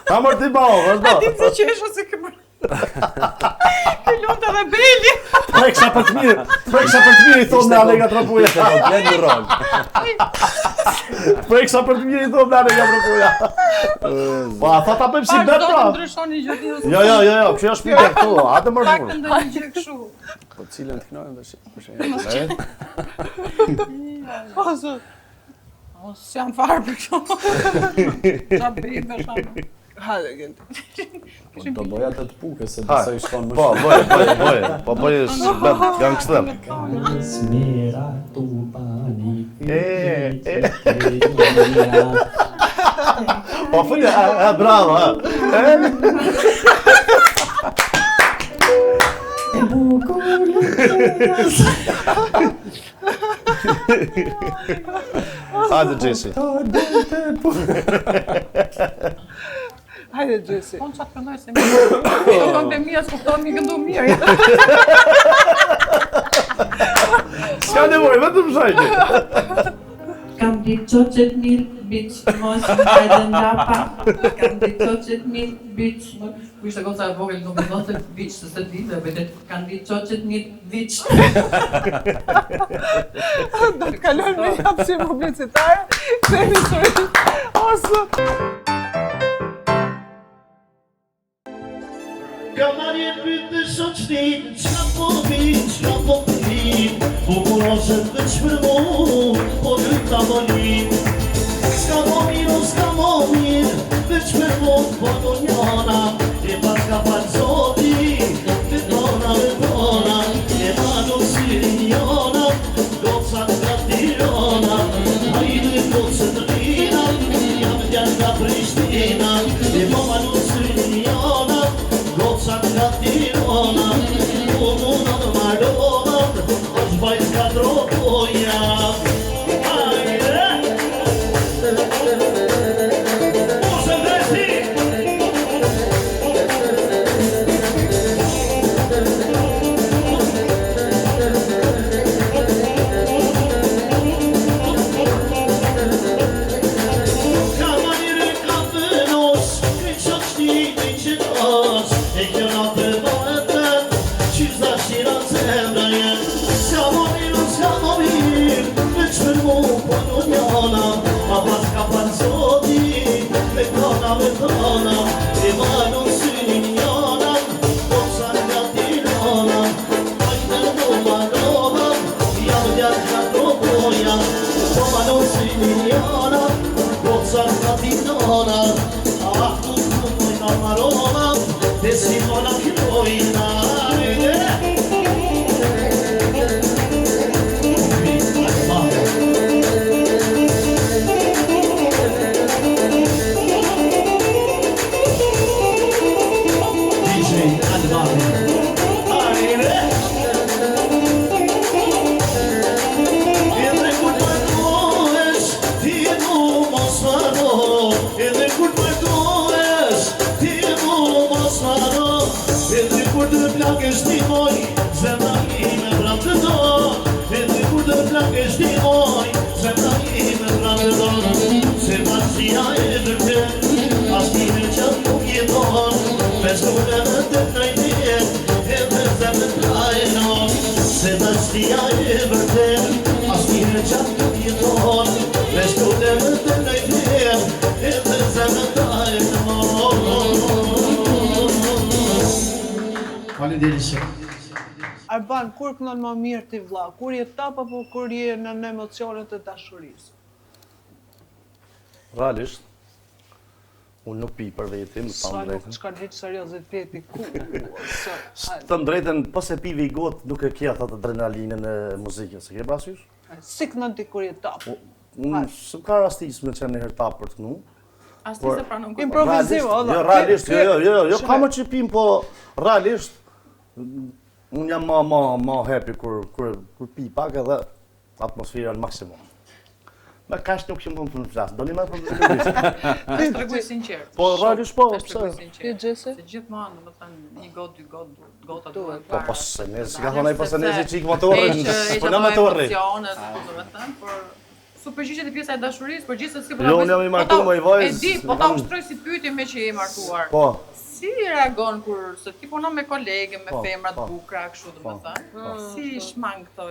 Ta mërë ti bao, vazhdo. Ti të qeshë si ke mërë. Ke lutë edhe beli. Preksa për të mirë i thonë në Alega Trapuja. Blen në rol. Preksa për të mirë i thonë në Alega Trapuja. Po, a tha ta pëjmë si Pak bet do të pra. ndryshoni gjëti ose Jo, kjo është pite këtu, atë mërë pak të mërë. ndonjë gjë kështu. Po cilën të knojnë dhe shqipë. Po, zot. Unë s'jam farë për kështu. Qa bebe shamë. Hajde, gjente. Do boja të të puke, se besoj shkon më Po, boje. Po, boje është bet, janë kështëm. Smera tupani Po, fëllë, bravo, Hajde, Gjesi. Hajde, Gjesi. Unë qatë këndoj se mirë. Këto këngë të mija s'kupton mi këndu mirë. S'ka nevoj, vetëm shajti. Kam ditë qoqet mirë, biç, mos më hajde ndapa. Kam ditë qoqet mirë, biç, Ku ishte goca e vogël nuk e thotë viç se të ditë, vetë kam ditë qoqet mirë, biç. Kalon me hapësi publicitare, kthehemi sërish. O, zot. Kam marrë pytë shoqtin, qka po vin, bukuroshet veç për mu, po në ta volin. S'ka mo mirë, veç për mu, po në njona, e pas ka falë zoti, vetona, e mano si njona, gocat nga tirona, hajde gocat rina, jam djanë nga Prishtina, e mano si njona, po malon si Liliana, goca Latinona, ah, tu na marona, e Simona Chiloina. Arban, kur këndon më mirë ti vlla? Kur je top apo kur je në emocionet e dashurisë? Realisht, unë nuk pi për veti, më Sa të nuk drejtën. shkon hiç serioziteti ku. Të drejtën, pas e pive i gotë, nuk e kja atë adrenalinën e muzikës, e ke parasysh? Si këndon ti kur je top? Unë s'm ka rastis me qenë një herë tap për të kënu. Ashtu se pranon kur. Improviziv, Jo, realisht, jo, ka më që pim, po realisht, unë jam ma happy kur pi pak edhe atmosfera në maksimum. Me kash nuk që më të në flasë, do një me të në flasë. Është treguj sinqert. Po, realisht po, Është treguj pse? Ti sinqert. Gjese? Se gjithmonë, domethënë, një got, dy got, gota duhet. Po, po, se ne, si ka thonë ai, po se ne si qikë më të orri, po në më të orri. Domethënë, por su përgjigjet e pjesa e dashurisë, por gjithsesi po Jo, unë jam i martuar me një vajzë. E di, po ta ushtroj si pyetje me që je martuar. Po, Si reagon kur se ti punon me kolege, me Po, femra të po. bukura kështu domethënë? po. Si shmang këto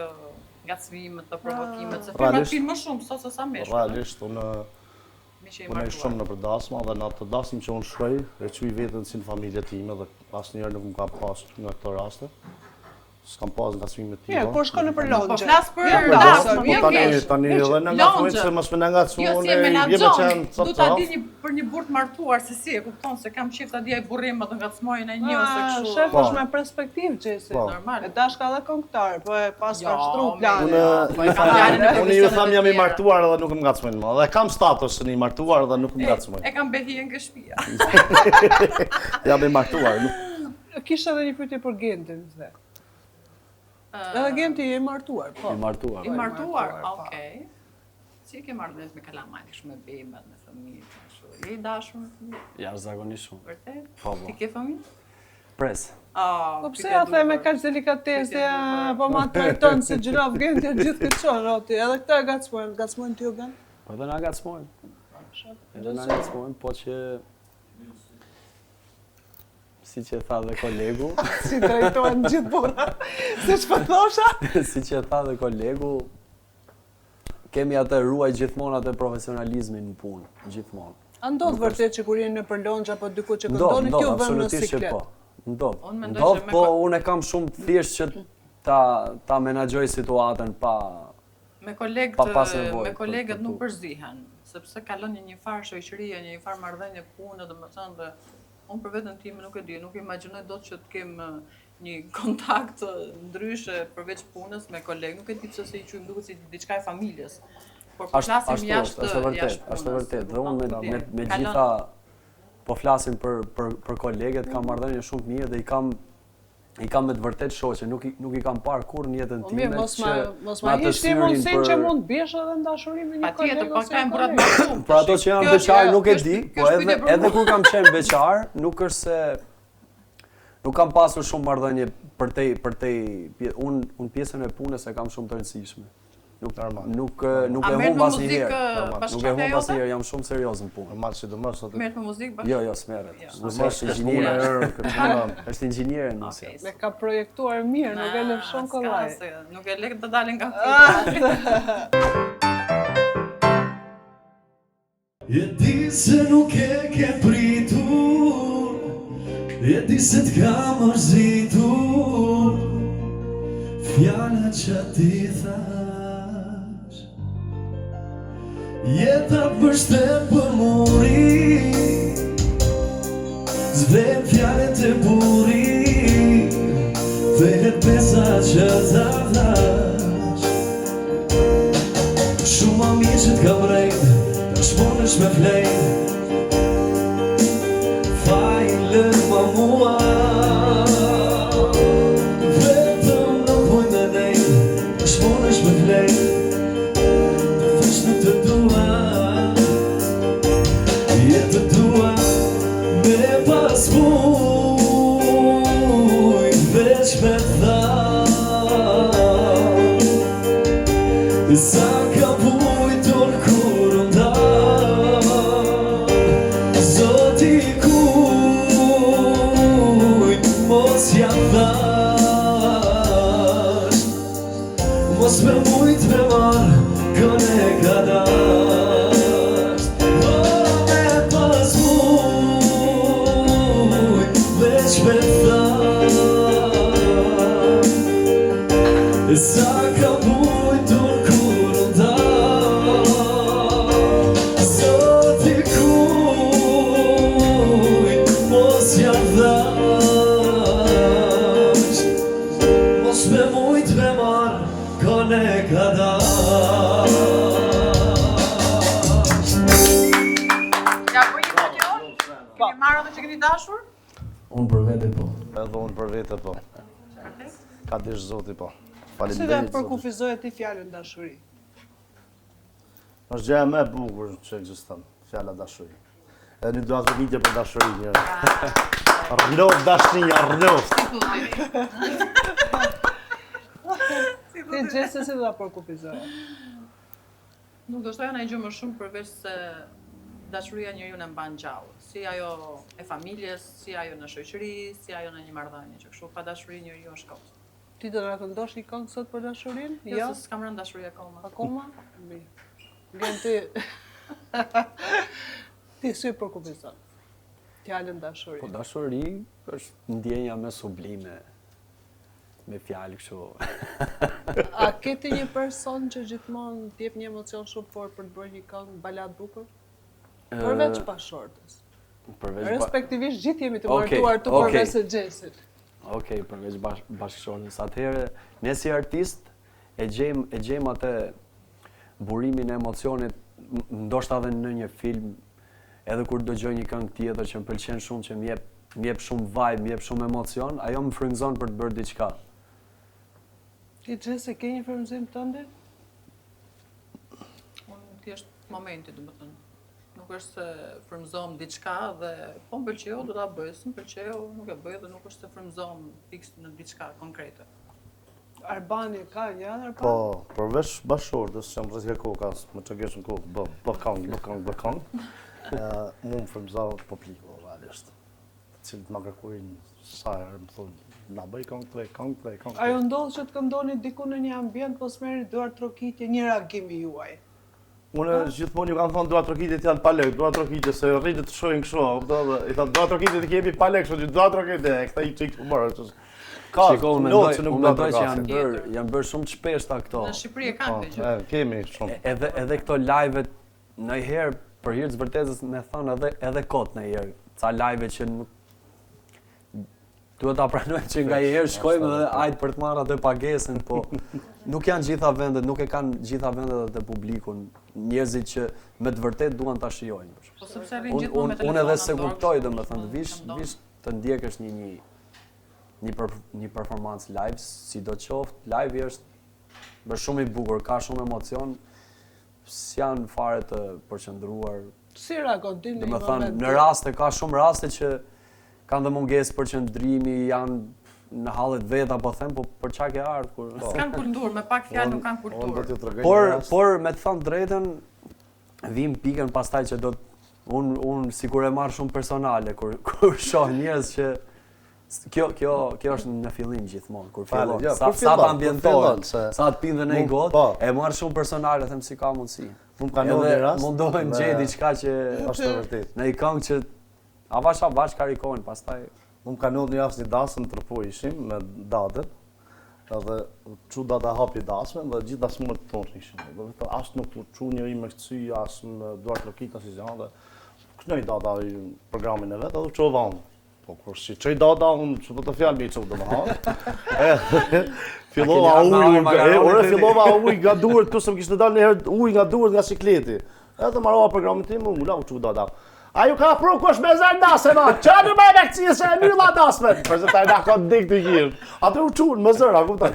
ngacmimet, këto provokimet, se femrat Realisht- pinë më shumë sot se sa më shumë. realisht, unë Me që je punoj shumë martuar. në përdasma dhe në atë dasmë që unë shkoj, e quj vetën si në familje time dhe asnjëherë nuk më ka pas në këto raste. S'kam pas nga smime të Ja, kur shkon në për Po longje. flas për Po dasmë, jo tani keq. tani Keq. edhe në ngacmojnë Longje. se mos më na ngacmon, Jo, si e jemi menaxhon, qenë du ta di për një burr të martuar se si e kupton se kam qef ta di ai burrim të ngacmojnë ai një ose kështu. Shef Po. është me perspektivë Gjesi. Po. Normal. E dashka dhe këngëtar, po e pas ka shtru me- planin. po e kam fjalën e Unë ju tham profesionet jam i e tjera. martuar edhe nuk më ngacmojnë më. Dhe kam status në i martuar dhe nuk më ngacmojnë. E kam behien ke shtëpia. Jam i martuar. nuk- Kisha edhe një pyetje për Gentin, se. Edhe Genti je i martuar, po. I martuar. I martuar, po. okej. Si ke marrëdhënie me kalamajt, kështu me bimbat, me fëmijë, kështu. Je i dashur me fëmijë, Jashtëzakonisht shumë. vërtet? Po, po. Ti ke fëmijë? Pres. Ah, Po pse ja the me kaq delikatesë, ja, po ma trajton si gjinaf Genti gjithë këtë çon roti. Edhe këta e gacmojnë ti u gan. Po edhe na ngacmojnë. Edhe na ngacmojnë, po që si që tha dhe kolegu, Si trajtohen gjithë burrat. Si ç'po thosha? si që tha dhe kolegu, kemi atë ruaj gjithmonë atë profesionalizmin në punë, gjithmonë. A ndodh vërtet që kur jeni në për longja apo diku që këndoni ti u vën në absolutisht që siklet? po. Ndodh. Unë mendoj Ndodh, që me po ko- unë e kam shumë thjesht që ta menaxhoj situatën pa Me kolegët, Pa pas nevojë me për- kolegët për nuk tu. përzihen, sepse kalon një farë shoqërie, një farë marrëdhënie pune, domethënë dhe unë për veten time nuk e di, nuk imagjinoj dot që të kem një kontakt ndryshe përveç punës me kolegë, nuk e di pse se i quajmë duket si diçka e familjes. Por po flasim Ashtu jashtë është vërtet, jashtë është punës, vërtet. Dhe kupton? unë Nuk di. me Kalon- gjitha po flasim për kolegët, kam marrëdhënie shumë të mira dhe i kam me të vërtet shoqe, nuk i kam parë kurrë në jetën Po time mirë, mos që ma atë hish ti syrin mundësinë që për- mund bjesh edhe në dashuri me një Patjetër, kolegë po ose kanë një burrat kolegë. më shumë. Për ato që janë Kjo- beqar kjo- nuk e kjo di, është- po kjo është pyetje për edhe mua. kur kam qenë beqar, nuk është se nuk kam pasur shumë marrëdhënie unë pjesën e punës e kam shumë të rëndësishme. Nuk A e merret humb me asnjëherë. muzikë Nuk e bashkëpunëtare humb jote? asnjëherë, jam shumë serioz në punë. Normal, sidomos atë. Merret me muzikë bashkë? Jo, s'merret. Jo. Muzikë është inxhinier, është inxhinier në Okej. Me ka projektuar mirë, nuk e lëfshon s'ka kollaj. se Nuk e lek të dalin nga fytyra. E di se nuk e ke pritur, e di se t'ka mërzitur fjala që ti thash. Jeta përshtet për muri, zvem fjallet e buri, thehet pesa që ta thash. Shumë ma mirë që t'ka vrejt, ta shponesh me flejt, fajlën ma mua. Vetëm nuk poj me nejt, ta shponesh me flejt, të thash nuk të dua. Jetë dua me pas mujt, veç me tha sa ka bujtur kur nda. Zoti kujt mos ja thash, mos me mujt me marr kone ka dash. Me pas mujt, veç me tha sa ka bujtur kur nda. Zoti kujt mos ja thash, mos me mujt me marr kone ka dash. Ja, po një kjo? Keni marrë edhe që keni dashur? Unë për vete po. Edhe unë për vete po. Ka dish zoti po. Si dhe Faleminderit. përkufizohet ti fjalën dashuri? Është gjëja më e bukur që ekziston, fjala dashuri. Edhe një duat video për dashuri një. Rrnov dashnija, rrnov. Ti gjese si dhe përkufizohet? Nuk do shtoja në gjë më shumë përveç se dashuria njeriu në mban gjallë. Si ajo e familjes, si ajo në shoqëri, si ajo në një marrëdhënie, që kështu pa dashuri njeriu është kot. Ti do na këndosh një këngë sot për dashurinë? Jo, se s'kam rënë dashuri akoma. Akoma? Mirë. Gjen ti. Ti si përkufizon fjalën dashuri? Po dashuri është ndjenja më sublime me fjalë kështu. A ke ti një person që gjithmonë t'jep një emocion shumë fort për të bërë një këngë balad bukur? Përveç pashortës. Respektivisht gjithë jemi të martuar tu përveç së Xhesit. Okej, përveç bashkëshortës. Atëherë, ne si artist e gjejmë atë burimin e emocionit, ndoshta edhe në një film, edhe kur dëgjoj një këngë tjetër që më pëlqen shumë, që më jep shumë vibe, më jep shumë emocion, ajo më frymëzon për të bërë diçka. Ti Xhese ke një frymëzim tënde? Unë thjesht momenti, domethënë. Nuk është se frymëzom diçka dhe po më pëlqeu do ta bëj, s'm pëlqeu nuk e bëj dhe nuk është se frymëzom fiks në diçka konkrete. Arbani ka një anër pa? Po, përveç bashkëshortës që më rrezikë koka, më të kesh në kokë, bë këngë. Mu më frymëzon publiku, realisht. Cilët ma kërkojnë sa herë më thonë, na bëj këngë. Ajo ndodh që të këndoni diku në një ambient, po s'merrni duar trokitje, një reagimi juaj. Unë gjithmonë ju kanë thonë dua trokitjet janë pa lek, dua trokitje se rritet të shohin kështu, kupton? I thonë dua trokitjet i kemi pa lek, kështu që dua trokitje, këta i çik humor. Ka, Shiko, unë mendoj që janë bërë shumë të shpeshta këto. Në Shqipëri e kanë këtë gjë. Kemi shumë. Edhe këto live-et ndonjëherë për hir të vërtetës me thonë edhe kot ndonjëherë. Ca live që nuk duhet ta pranojmë që nga njëherë shkojmë edhe ajt për të marrë atë pagesën, po nuk janë gjitha vendet, nuk e kanë gjitha vendet atë publikun, njerëzit që me të vërtet duan ta shijojnë. Po sepse vjen gjithmonë me telefon. Unë edhe se kuptoj, domethënë, vish të ndjekësh një performancë live, sidoqoftë, live është bërë shumë i bukur, ka shumë emocion, s'janë fare të përqendruar. Si reagon ti në një moment? Domethënë, në raste ka shumë raste që kanë dhe mungesë përqendrimi, janë në hallet veta, po them, po për çka ke ardhur kur s'kan kulturë, me pak fjalë nuk kanë kulturë. Por me të thënë drejtën, vim pikën pastaj që do unë sikur e marr shumë personale kur shoh njerëz që kjo është në fillim gjithmonë kur fillon. Sa të ambientohen, sa të pinë dhe në gotë, e marr shumë personale, them si ka mundësi. Mundohem gjej diçka që është e vërtetë. Në një këngë që avash karikojnë, pastaj Unë ka ndodhur një javë një dasëm të rëpo ishim me datët. edhe çu data hapi dasmën dhe gjithë dasmët tonë ishin. Do të thotë as nuk çu njëri me kcy, as në duart lokika si janë dhe knoj data programin e vet edhe çu van. Po kur si çoj data unë çu do të fjalë me çu do më ha. Fillova fillova ujë nga duart, këtu se më kishte dalë një herë ujë nga duart nga sikleti. Edhe marrova programin tim, u lau çu data. A ju ka pru kush me zërë dasë, ma? Qani me lekcije se e nylla dasme? Përse ta nga ka dik të gjirë. Atë u qunë, më zërë, a kuptaj?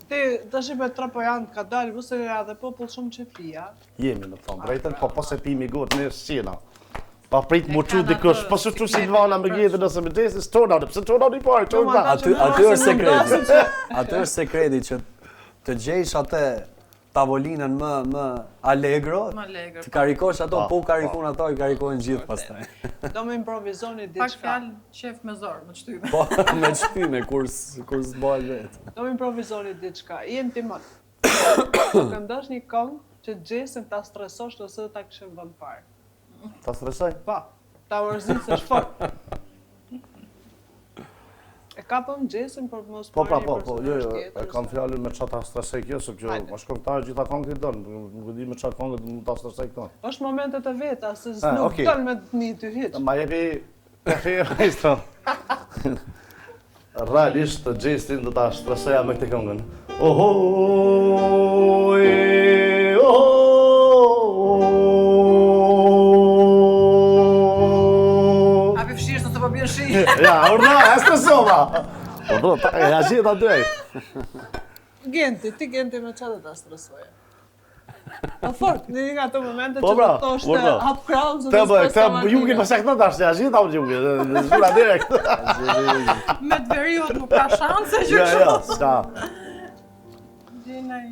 Ti, të shipe Trapojan ka dalë, vësë e dhe popull shumë që fria. Jemi, në thonë, drejten, po se pimi gurë në shqina. Pa prit mu qu dikush, po su qu Silvana me gjetën nëse me gjesin, së tona, pëse tona një parë, tona. Aty është sekreti. Aty është sekreti që të gjejsh atë tavolinën më allegro, të karikosh ato, po karikon ato, i karikojnë gjithë pastaj. Do me improvizoni Pak diçka. fjalë qef me zorë, me qtyme. Po, me shtyme, kur s'bëhet vetë. Do me improvizoni diçka. Jem ti më. Do këndosh një këngë që gjesin ta stresosh nëse ta kishe vënë parë. Ta stresoj? Pa, ta mërzitësh fort. E kapëm gjesin për mos Po, marrë një po, personazh jo, tjetër. e kam fjallin me qa ta stresoj kjo, se kjo Hajde. është këngëtarë gjitha këngë i dënë, nuk e di me qa këngë të ta stresoj këto. Është momentet e veta, se Ah, nuk okay. dënë me një dy hiç. Ma jepi majstro. Realisht të gjestin do ta stresoja me këtë këngën. Hapi fshirë se të po bjen shi. Ja, urna, e stresova. Po do, ja gjithë aty. Genti, ti genti me çfarë do ta stresoje? Po fort, në një nga ato momente Po, që bra, do të thoshte urna. hap krahun se Këtë do bë, stresova. këtë jugi më sektë tash, ja gjithë apo jugi, zura direkt. Me të veriut nuk ka shanse që Ja, ja, ska. Gjena i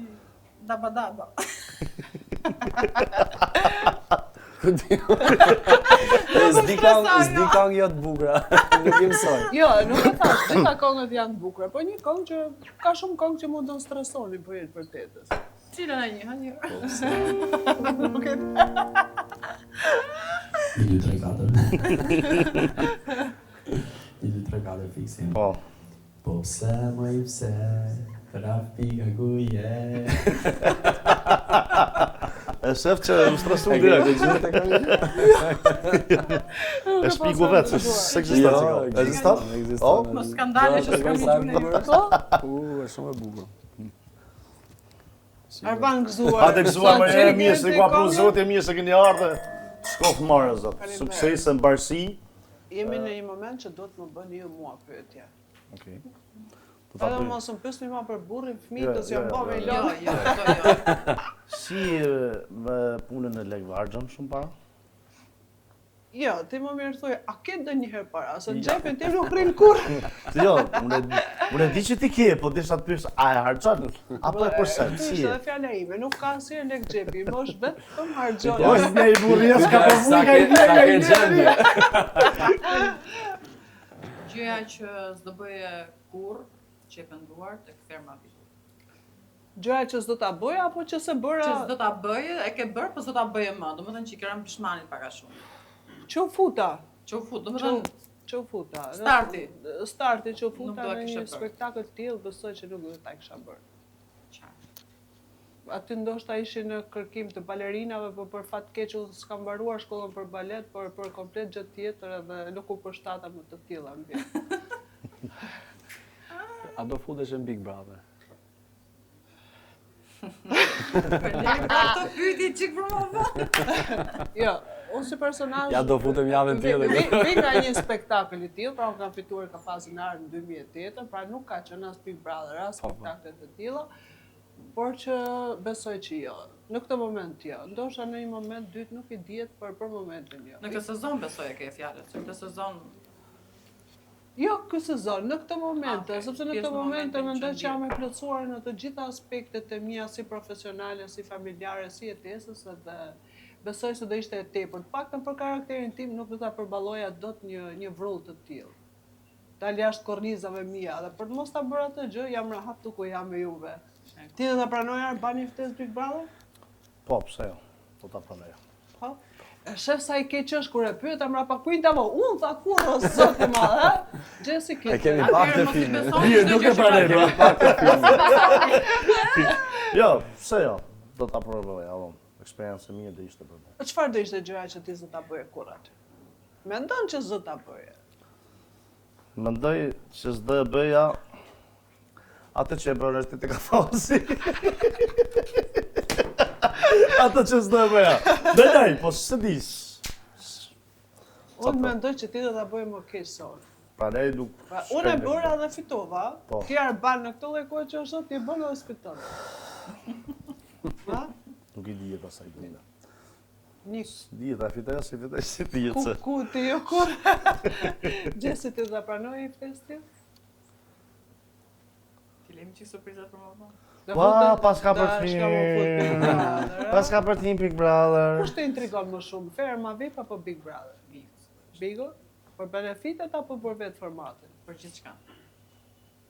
daba-daba. S'di këngë jo të bukura, nuk i mësoj. Jo, nuk e thash, gjitha këngët janë të bukura, po një këngë që ka shumë këngë që mund të stresoni për jetë për tetës. Cilën e një, ha një. 1, 2, 3, 4. 1, 2, 3, 4 fiksim. Po. Po pse më i pse, rapi ka ku je. E shef që më stresu direkt. E shpiku vetë, se ekziston si ka. Ekziston? Ekziston. Mos skandale që s'kam një gjune një. Është shumë e bukur. Arban gëzuar. Hajde gëzuar më herë mirë se ka pru zoti mirë se keni ardhur. Shkof marrë zot. Faleminderit. Suksese mbarësi. Jemi në një moment që do të më bëni ju mua pyetje. Okej. Do ta Edhe bëj. mos më pyesni mua për burrin, Jo, fëmijët, se jo, jam bove i jo, Jo, lodh. jo, jo. Si me punën e Lek Varxhën shumë para? Jo, ti më mirë thuaj, a ke ndonjëherë para? Se në xhepin tim nuk rrin kurrë. Jo, unë e di që ti ke, po desha të pyes, a e harxhon? Apo e përse? Si? Është edhe fjala ime, nuk ka asnjë lek xhepi, më është vetëm Po, harxhon. ne i burria s'ka përvu ka i Sa ke gjendje. Gjëja që s'do bëje kur, që e penduar tek ferma vitu. Gjëja që s'do ta bëj apo që se bëra Që s'do ta bëje, e ke bërë, po s'do ta bëje më. Domethënë që i kërëm pishmanit pak a shumë. që futa. Që u fut, domethënë Që futa. Starti. Starti që Nuk futa do e në kishe një bërë. spektakël të tillë, besoj që nuk do ta kisha bërë. qartë. Aty ndoshta ishin në kërkim të balerinave, por për fat keq unë s'kam mbaruar shkollën për balet, por për komplet gjë tjetër edhe nuk u përshtata më të tilla mbi. A do futesh në Big Brother? Ato pyetje çik për më vonë. Jo, unë si personazh Ja do futem javën tjetër. Vi nga një spektakël i tillë, pra unë kam fituar kafazin e artë në 2008, pra nuk ka qenë as Big Brother, as spektakle të tilla, por që besoj që jo. Në këtë moment jo. Ndoshta në një moment dytë nuk i dihet, por për momentin jo. Në këtë sezon besoj e ke fjalët, se këtë sezon Jo, ky sezon, në këtë moment, Okay, sepse në pjesë këtë në moment momentin mendoj që që jam e plotësuar në të gjitha aspektet e mia si profesionale, si familjare, si jetesës dhe besoj se do ishte e tepër. Të paktën për karakterin tim nuk do ta përballoja dot një vrull të tillë. Dal jashtë kornizave mia dhe për të mos ta bërë atë gjë jam rahat tu ku jam me juve. Ti do ta pranoj Arbani ftesë Big Brother? Po, pse jo? Do ta pranoj. Po. E shef sa i keq është kur e pyeta mrapa ku jinte apo unë tha kurrë zoti i madh, ha? Gjesi E keq. kemi pak të filmin. Nuk e pranoj. Jo, pse jo? Do ta provoj, apo. Eksperiencë e mirë do ishte për mua. Çfarë do ishte gjëja që ti zë ta bëje kurrat? Mendon që zë ta bëje? Mendoj që s'do e bëja atë që e bërë është të kafosi. Atë që s'do e bëja. Daj, po s'e dis. Unë mendoj që ti do ta bëje më keq se unë. Pranej nuk... Unë e bëra dhe fitova. Po. Ti Arban në këtë lloj kohe që është sot ti bën në hospital. Ha? Nuk i dihet pasaj Brina. Nik. Dihet, a fitoj ose fitoj si dihet se. Ku ti jo ku? Gjesi ti do ta pranoj i festi? Ti lemi që surprizat për më vonë. Ua, paska për tim. Paska për tim Big Brother. Kush të intrigon më shumë, Ferma VIP apo Big Brother? Bigo? Për benefitet apo për vetë formatin? Për gjithçka.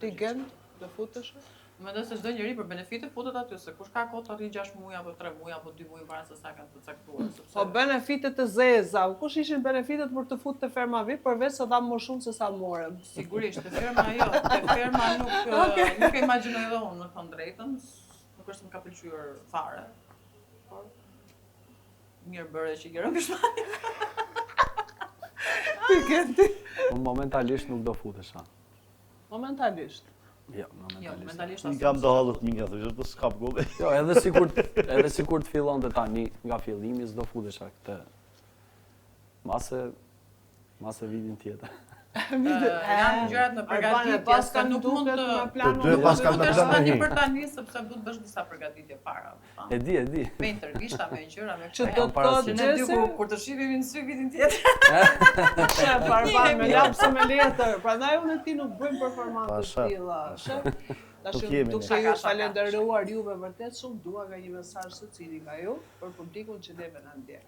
Ti gen të futesh? Mendoj se çdo njeri për benefite futet aty, se kush ka kohë të arrijë 6 muaj apo 3 muaj apo 2 muaj varet se sa kanë të caktuar, sepse Po benefitet e zeza, kush ishin benefitet për të futur te Ferma VIP përveç se dham më shumë se sa morëm? sigurisht te ferma jo, te ferma nuk e imagjinoj edhe unë, në thënë drejtën, nuk është se më ka pëlqyer fare. Por mirë bëre që i gjerën pishmani. Ti genti? Unë momentalisht nuk do futesha. Momentalisht. Jo, Jo, momentalisht. mentalisht I kam do hallut minga, thoshë, po s'kap gole. Jo, edhe sikur të fillonte tani nga fillimi s'do futesha këtë. Mase vitin tjetër. Janë gjërat në përgatitje, paska nuk mund të plan. Të dy paska në futesh plan tani një. për tani sepse du të bësh disa përgatitje para. E di. Me intervista, me gjëra, me Që këto. do të thotë Që ne dy Gjesi? kur të shihemi në sy vitin tjetër. Shef, Arban me lapse me letër. Prandaj unë e ti nuk bëjmë performanca të Pasha, tilla. Shef? Tash Nuk jemi duke ne. ju falenderuar juve vërtet shumë, dua nga një mesazh secili nga ju për publikun që neve na ndjek.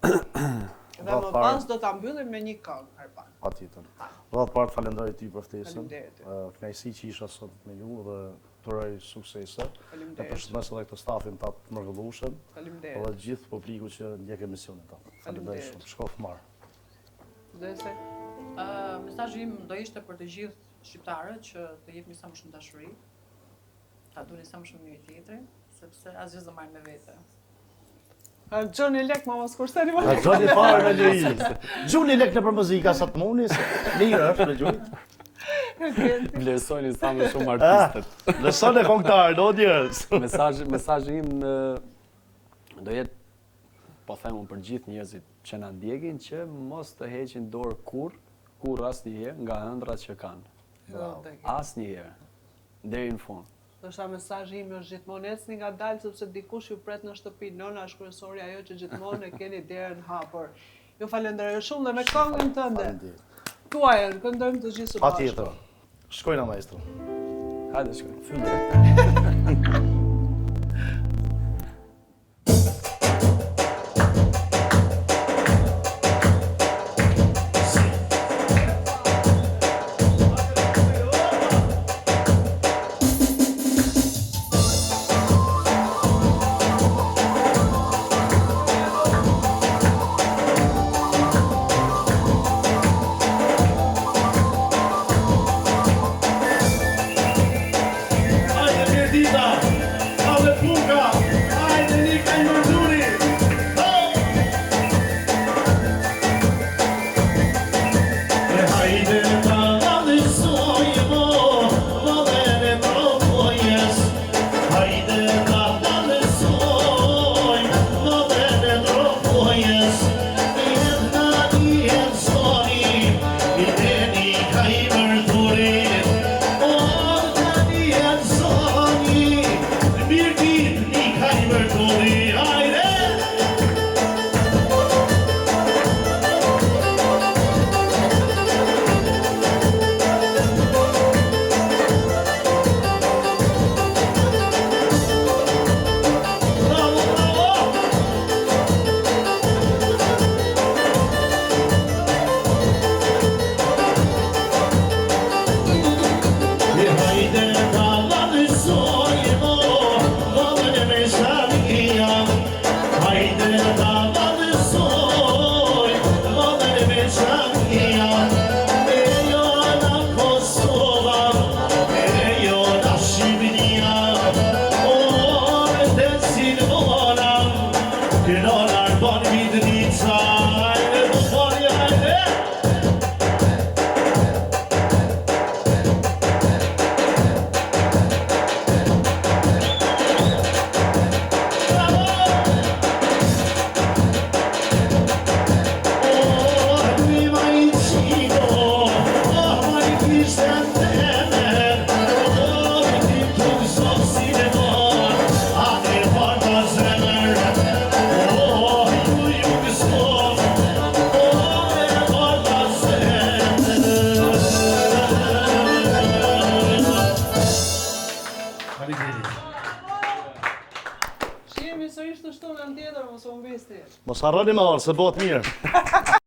Dhe më Vallë pas do ta mbyllim me një këngë, Arban. Patjetër. Vallë parë falenderoj ty për ftesën. Faleminderit. Kënaqësi që isha sot me ju dhe turoj suksese. E Faleminderit. përshëndes edhe këtë stafin ta të mrekullueshëm, Faleminderit. edhe gjithë publiku që ndjek emisionin ta. Faleminderit Faleminderit. shumë. Shkof marr. Dhese. Mesazhi im do ishte për të gjithë shqiptarët që të jepni sa më shumë dashuri, ta duni sa më shumë njëri tjetrin, sepse asgjë s'do marrë me vete. Gjoni lek, ma mos kursteni më. A Gjoni parë me liri. Gjuni lek në për muzika sa të muni, se lirë është me gjuni. Vlerësojni sa më shumë artistët. Lëson e kongëtar, do djerës. Mesazhi im do jetë, po them unë për gjithë njerëzit që na ndjekin, që mos të heqin dorë kur asnjëherë nga ëndrat që kanë. Asnjëherë. Deri në fund. Ndoshta mesazhi im është gjithmonë ecni nga dalë sepse dikush ju pret në shtëpi. Nona është kryesori ajo që gjithmonë e keni derën hapur. Ju falenderoj shumë dhe me këngën tënde. Tuajën, këndojmë të gjithë së bashku. Patjetër. Shkojna maestro. Hajde shkoj. Hajde, Mirdita! bani Midnica, hajde po bani, hajde. Shihemi sërish të shtunën tjetër, mos u mbesti. Mos harroni më orë, se bëhet mirë.